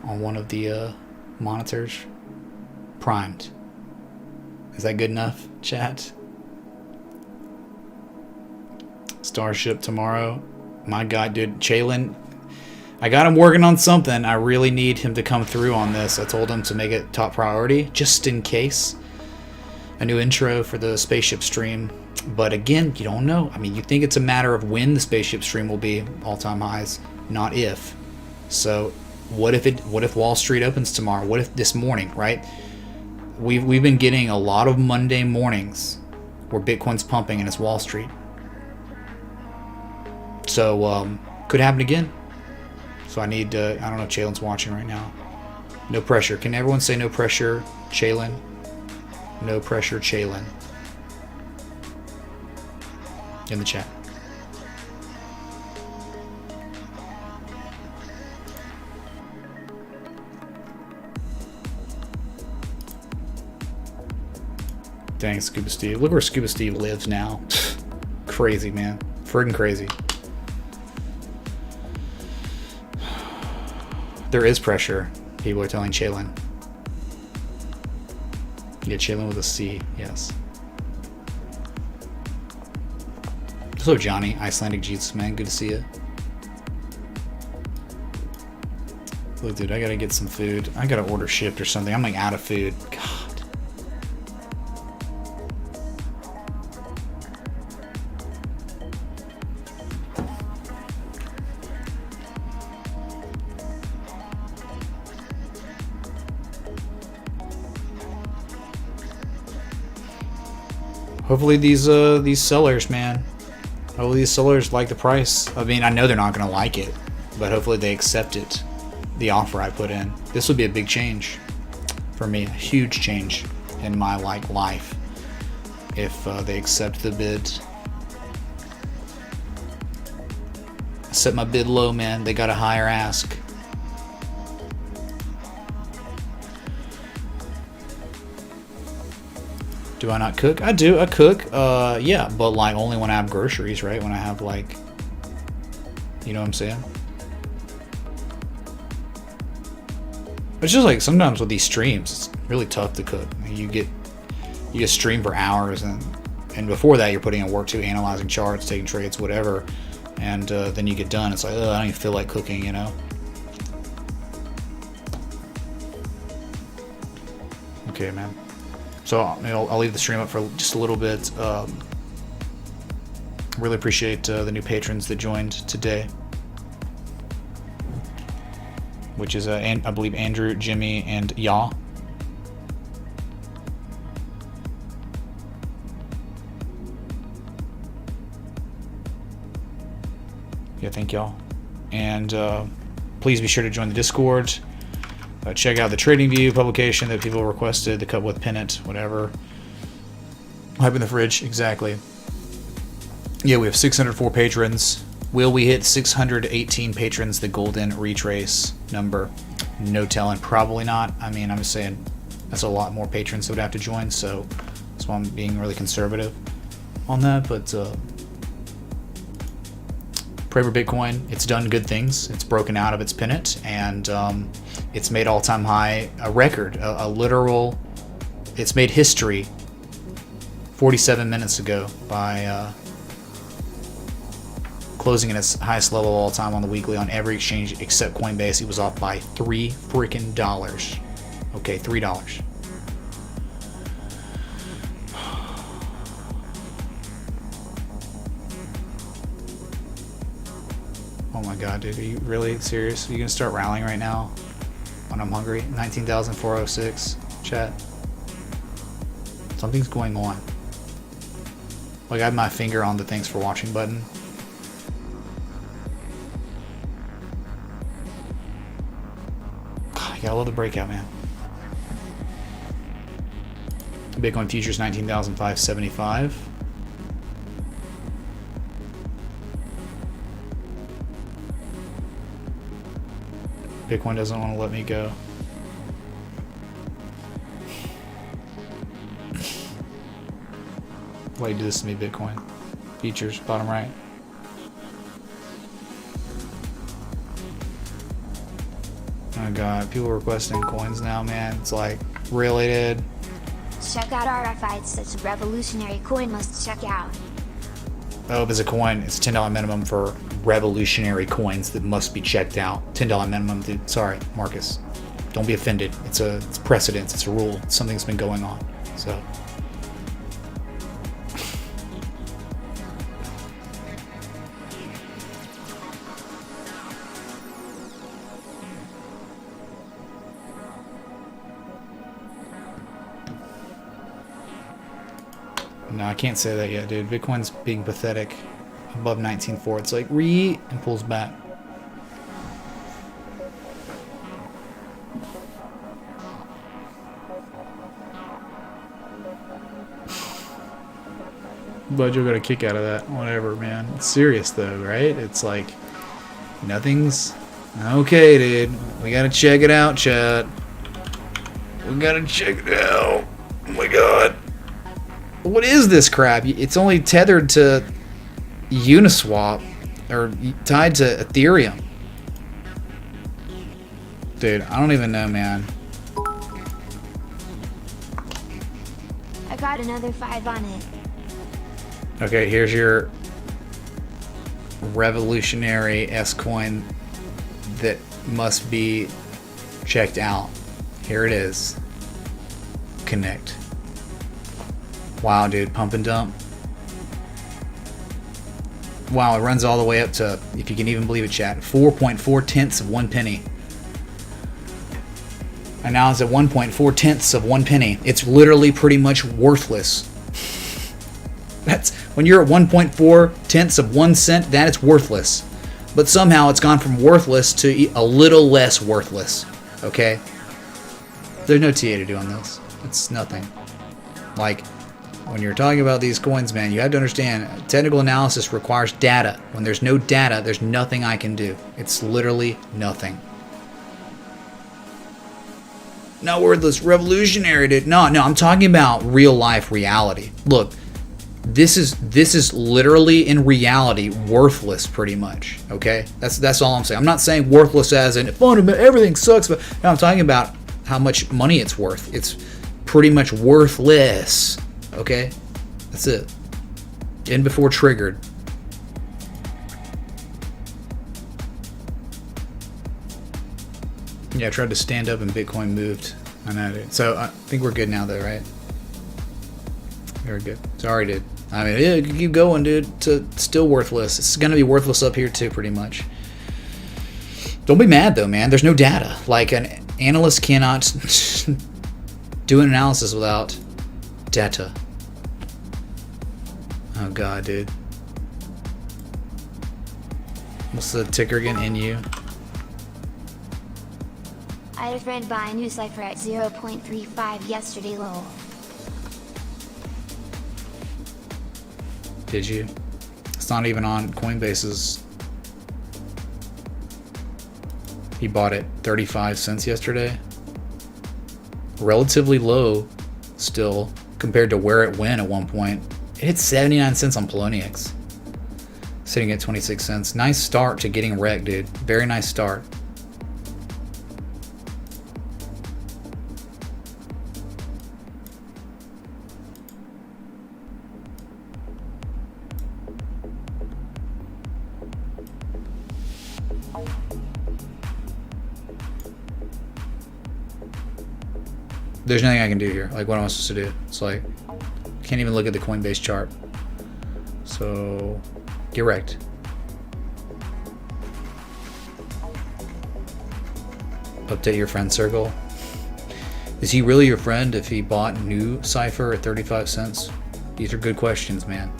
S4: on one of the monitors, primed. Is that good enough, chat? Starship tomorrow. My God, dude, Chalen, I got him working on something. I really need him to come through on this. I told him to make it top priority, just in case. A new intro for the spaceship stream. But again, you don't know. I mean, you think it's a matter of when the spaceship stream will be all-time highs, not if. So what if Wall Street opens tomorrow? What if this morning, right? We've been getting a lot of Monday mornings where Bitcoin's pumping and it's Wall Street. So could happen again. So I need I don't know if Chalen's watching right now. No pressure. Can everyone say no pressure, Chalen? No pressure, Chalen. In the chat. Dang, Scuba Steve. Look where Scuba Steve lives now. Crazy, man. Friggin' crazy. There is pressure, people are telling Chalen. Yeah, Chalen with a C, yes. Hello, Johnny, Icelandic Jesus, man. Good to see you. Look, dude, I gotta get some food. I gotta order shipped or something. I'm like out of food. God. Hopefully these sellers, man. Hopefully these sellers like the price. I mean, I know they're not gonna like it, but hopefully they accept it. The offer I put in. This would be a big change for me, a huge change in my life if they accept the bid. I set my bid low, man. They got a higher ask. Do I not cook? I do. I cook. Yeah, but like only when I have groceries, right? When I have like, you know what I'm saying? It's just like sometimes with these streams, it's really tough to cook. You get stream for hours, and before that you're putting in work too, analyzing charts, taking trades, whatever, and then you get done. It's like, I don't even feel like cooking, you know? Okay, man. So I'll leave the stream up for just a little bit. Really appreciate the new patrons that joined today, which is I believe Andrew, Jimmy, and Yaw. Yeah, thank y'all. And please be sure to join the Discord. Check out the TradingView publication that people requested, the Cut with Pennant, whatever. Hype in the fridge, exactly. Yeah, we have 604 patrons. Will we hit 618 patrons, the golden retrace number? No telling, probably not. I mean, I'm just saying that's a lot more patrons that would have to join, so that's why I'm being really conservative on that. But pray for Bitcoin. It's done good things. It's broken out of its pennant, and it's made all-time high, a record, a literal, it's made history 47 minutes ago by closing at its highest level of all time on the weekly on every exchange except Coinbase. It was off by $3 freaking. Okay, $3. Oh my god, dude, are you really serious? Are you gonna start rallying right now when I'm hungry? 19,406, chat. Something's going on. Like I have my finger on the thanks for watching button. God, I gotta love the breakout, man. Bitcoin futures 19,575. Bitcoin doesn't want to let me go. Why you do this to me, Bitcoin? Features, bottom right. Oh god, people requesting coins now, man. It's like, really, dude?
S5: Check out RFI, it's such a revolutionary coin must check out.
S4: Oh, if it's a coin, it's $10 minimum for revolutionary coins that must be checked out. $10 minimum, dude. Sorry, Marcus. Don't be offended. It's precedence. It's a rule. It's something that's been going on. So. No, I can't say that yet, dude. Bitcoin's being pathetic. Above 19.4, it's like and pulls back. But you'll get a kick out of that. Whatever, man. It's serious though, right? It's like nothing's okay, dude. We gotta check it out, chat. We gotta check it out. Oh my god. What is this crap? It's only tethered to Uniswap or tied to Ethereum. Dude, I don't even know, man.
S5: I got another 5 on it.
S4: Okay, here's your revolutionary S coin that must be checked out. Here it is. Connect. Wow, dude, pump and dump. Wow, it runs all the way up to, if you can even believe it, chat, 4.4 tenths of 1 penny. And now it's at 1.4 tenths of 1 penny. It's literally pretty much worthless. That's when you're at 1.4 tenths of 1 cent, that is worthless. But somehow it's gone from worthless to a little less worthless. Okay? There's no TA to do on this. It's nothing. Like, when you're talking about these coins, man, you have to understand, technical analysis requires data. When there's no data, there's nothing I can do. It's literally nothing. No, we're this revolutionary, dude. No, I'm talking about real life reality. Look, this is literally in reality worthless, pretty much. Okay, that's all I'm saying. I'm not saying worthless as in fundamental everything sucks, but no, I'm talking about how much money it's worth. It's pretty much worthless. Okay, that's it. In before triggered. Yeah, I tried to stand up and Bitcoin moved. I know, dude. So I think we're good now, though, right? Very good. Sorry, dude. I mean, yeah, keep going, dude. It's still worthless. It's gonna be worthless up here too, pretty much. Don't be mad though, man. There's no data. Like an analyst cannot do an analysis without data. Oh god, dude. What's the ticker again? NU.
S5: I had a friend buy a new cipher at 0.35 yesterday low.
S4: Did you? It's not even on Coinbase's. He bought it 35 cents yesterday. Relatively low still compared to where it went at one point. It hit 79 cents on Poloniex. Sitting at 26 cents. Nice start to getting wrecked, dude. Very nice start. There's nothing I can do here. Like, what am I supposed to do? It's like, can't even look at the Coinbase chart. So, get wrecked. Update your friend circle. Is he really your friend if he bought new Cypher at 35 cents? These are good questions, man.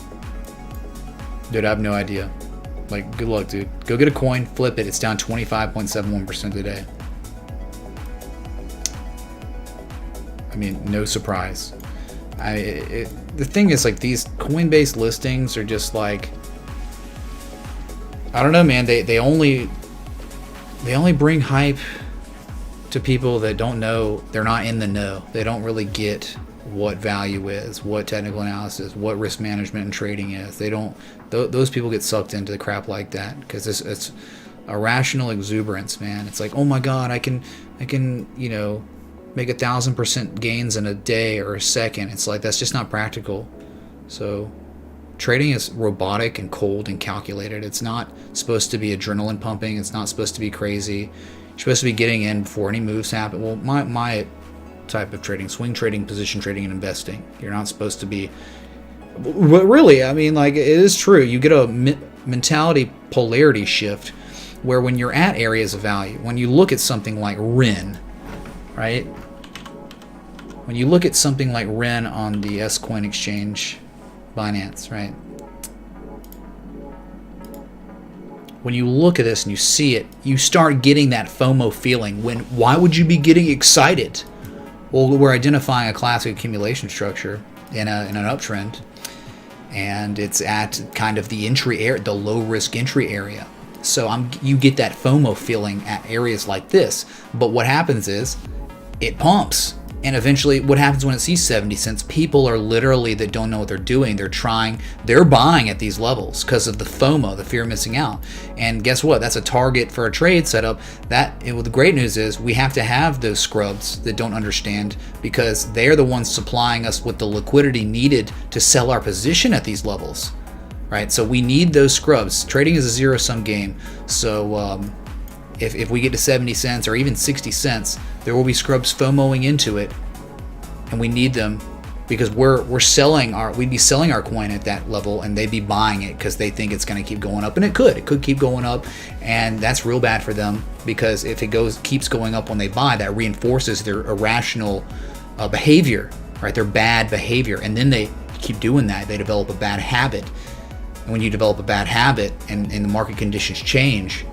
S4: Dude, I have no idea. Like, good luck, dude. Go get a coin, flip it. It's down 25.71% today. I mean, no surprise. The thing is, like, these Coinbase listings are just like, I don't know, man. They only bring hype to people that don't know. They're not in the know. They don't really get what value is, what technical analysis, what risk management and trading is. They don't. Those people get sucked into the crap like that because it's irrational exuberance, man. It's like, oh my god, I can make 1,000% gains in a day or a second. It's like, that's just not practical. So trading is robotic and cold and calculated. It's not supposed to be adrenaline pumping. It's not supposed to be crazy. You're supposed to be getting in before any moves happen. Well, my type of trading, swing trading, position trading, and investing, you're not supposed to be. But really, I mean, like, it is true. You get a mentality polarity shift where when you're at areas of value, when you look at something like REN, right? When you look at something like REN on the S-Coin exchange, Binance, right? When you look at this and you see it, you start getting that FOMO feeling. Why would you be getting excited? Well, we're identifying a classic accumulation structure in an uptrend, and it's at kind of the entry area, the low risk entry area. So you get that FOMO feeling at areas like this. But what happens is it pumps. And eventually, what happens when it sees 70 cents? People are literally, that don't know what they're doing. They're buying at these levels because of the FOMO, the fear of missing out. And guess what? That's a target for a trade setup. The great news is we have to have those scrubs that don't understand, because they're the ones supplying us with the liquidity needed to sell our position at these levels, right? So we need those scrubs. Trading is a zero-sum game. So if we get to 70 cents or even 60 cents, there will be scrubs FOMOing into it, and we need them because we'd be selling our coin at that level, and they'd be buying it because they think it's going to keep going up, and it could keep going up, and that's real bad for them, because if it keeps going up when they buy, that reinforces their irrational behavior, right? Their bad behavior, and then they keep doing that. They develop a bad habit, and when you develop a bad habit and the market conditions change,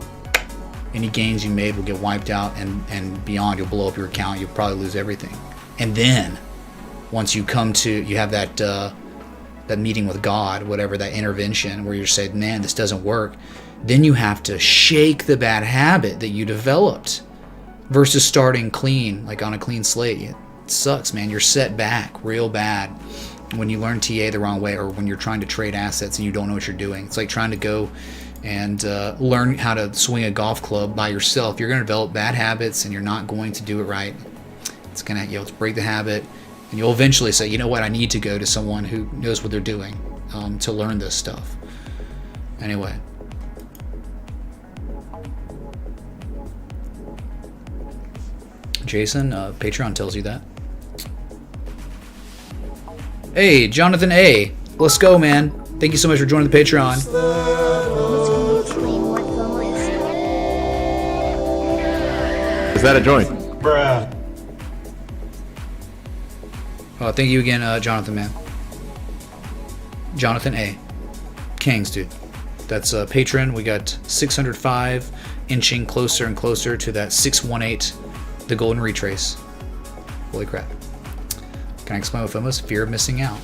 S4: any gains you made will get wiped out, and beyond, you'll blow up your account. You'll probably lose everything. And then once you have that meeting with God, whatever, that intervention where you're saying, man, this doesn't work, then you have to shake the bad habit that you developed versus starting clean, like on a clean slate. It sucks, man. You're set back real bad when you learn TA the wrong way, or when you're trying to trade assets and you don't know what you're doing. It's like trying to go and learn how to swing a golf club by yourself. You're going to develop bad habits, and you're not going to do it right. It's going to break the habit, and you'll eventually say, you know what, I need to go to someone who knows what they're doing to learn this stuff. Anyway. Jason, Patreon tells you that. Hey, Jonathan A. Let's go, man. Thank you so much for joining the Patreon.
S5: Can you explain what FOMO is?
S1: Is that a joint?
S6: Bruh.
S4: Thank you again, Jonathan, man. Jonathan A. Kings, dude. That's patron. We got 605, inching closer and closer to that 618, the golden retrace. Holy crap. Can I explain what FOMO is? Fear of missing out.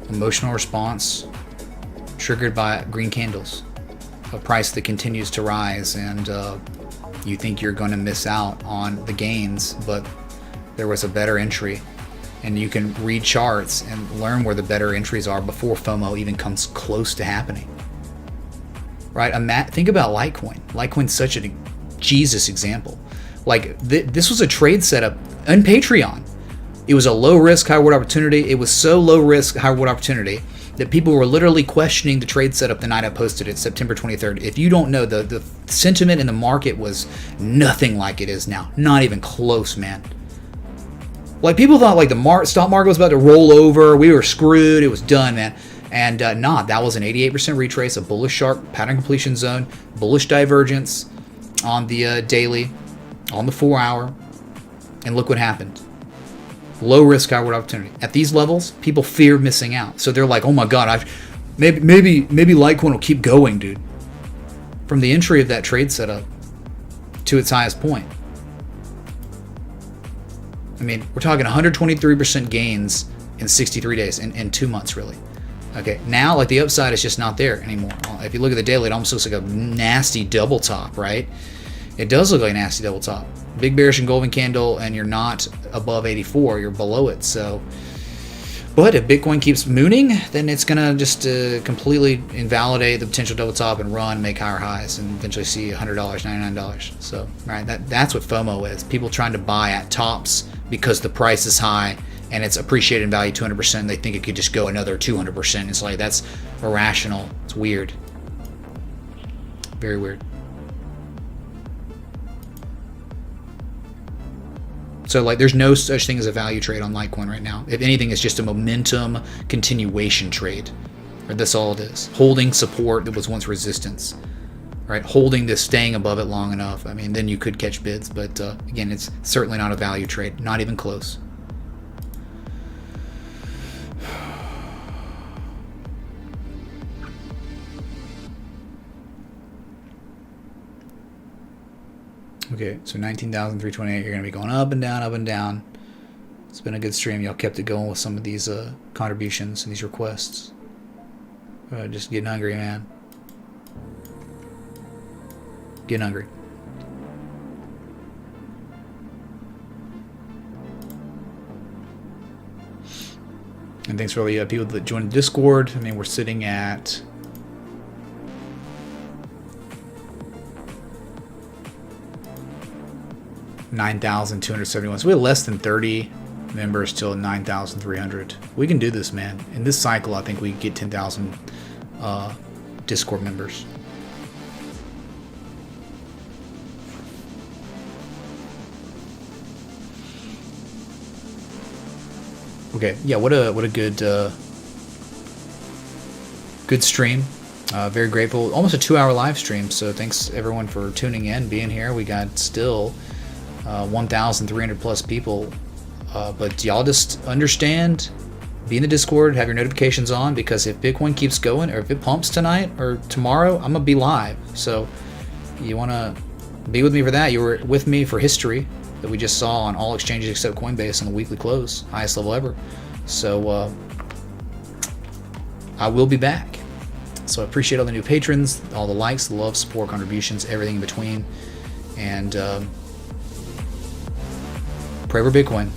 S4: Emotional response triggered by green candles. A price that continues to rise, and you think you're going to miss out on the gains, but there was a better entry. And you can read charts and learn where the better entries are before FOMO even comes close to happening. Right? Think about Litecoin. Litecoin's such a Jesus example. Like, this was a trade setup on Patreon. It was a low risk, high reward opportunity. It was so low risk, high reward opportunity that people were literally questioning the trade setup the night I posted it, September 23rd. If you don't know, the sentiment in the market was nothing like it is now. Not even close, man. Like, people thought like the stock market was about to roll over. We were screwed. It was done, man. And that was an 88% retrace, a bullish sharp pattern completion zone, bullish divergence on the daily, on the 4 hour. And look what happened. Low risk, high reward opportunity. At these levels, people fear missing out. So they're like, oh my God, maybe Litecoin will keep going, dude. From the entry of that trade setup to its highest point. I mean, we're talking 123% gains in 63 days, in 2 months, really. Okay, now, like, the upside is just not there anymore. If you look at the daily, it almost looks like a nasty double top, right? It does look like a nasty double top. Big bearish engulfing candle, and you're not above 84, you're below it, so... But if Bitcoin keeps mooning, then it's going to just completely invalidate the potential double top and run, make higher highs, and eventually see $100, $99. So, right, that's what FOMO is. People trying to buy at tops because the price is high and it's appreciated in value 200%. They think it could just go another 200%. It's like, that's irrational. It's weird. Very weird. So, like, there's no such thing as a value trade on Litecoin right now. If anything, it's just a momentum continuation trade. Right? That's all it is. Holding support that was once resistance. Right? Holding this, staying above it long enough. I mean, then you could catch bids. But, again, it's certainly not a value trade. Not even close. Okay, so 19,328. You're going to be going up and down, up and down. It's been a good stream. Y'all kept it going with some of these contributions and these requests. Just getting hungry, man. Getting hungry. And thanks for all the people that joined the Discord. I mean, we're sitting at... $9,271. So we have less than 30 members till 9,300. We can do this, man. In this cycle, I think we get 10,000 Discord members. Okay, yeah, what a good stream. Very grateful. Almost a 2-hour live stream. So thanks everyone for tuning in, being here. We got still 1,300 plus people, but y'all just understand, be in the Discord, have your notifications on, because if Bitcoin keeps going, or if it pumps tonight or tomorrow, I'm gonna be live. So you want to be with me for that. You were with me for history that we just saw on all exchanges except Coinbase on the weekly close, highest level ever. So I will be back. So I appreciate all the new patrons, all the likes, the love, support, contributions, everything in between, and pray for Bitcoin.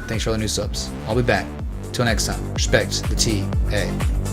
S4: Thanks for all the new subs. I'll be back. Till next time. Respect the TA.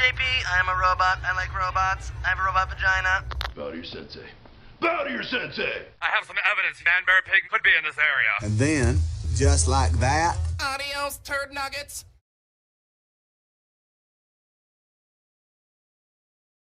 S7: JP. I am a robot. I like robots. I have a robot vagina.
S6: Bow to your sensei. Bow to your sensei!
S8: I have some evidence Van Bear Pig could be in this area.
S9: And then, just like that,
S8: Adios, turd nuggets.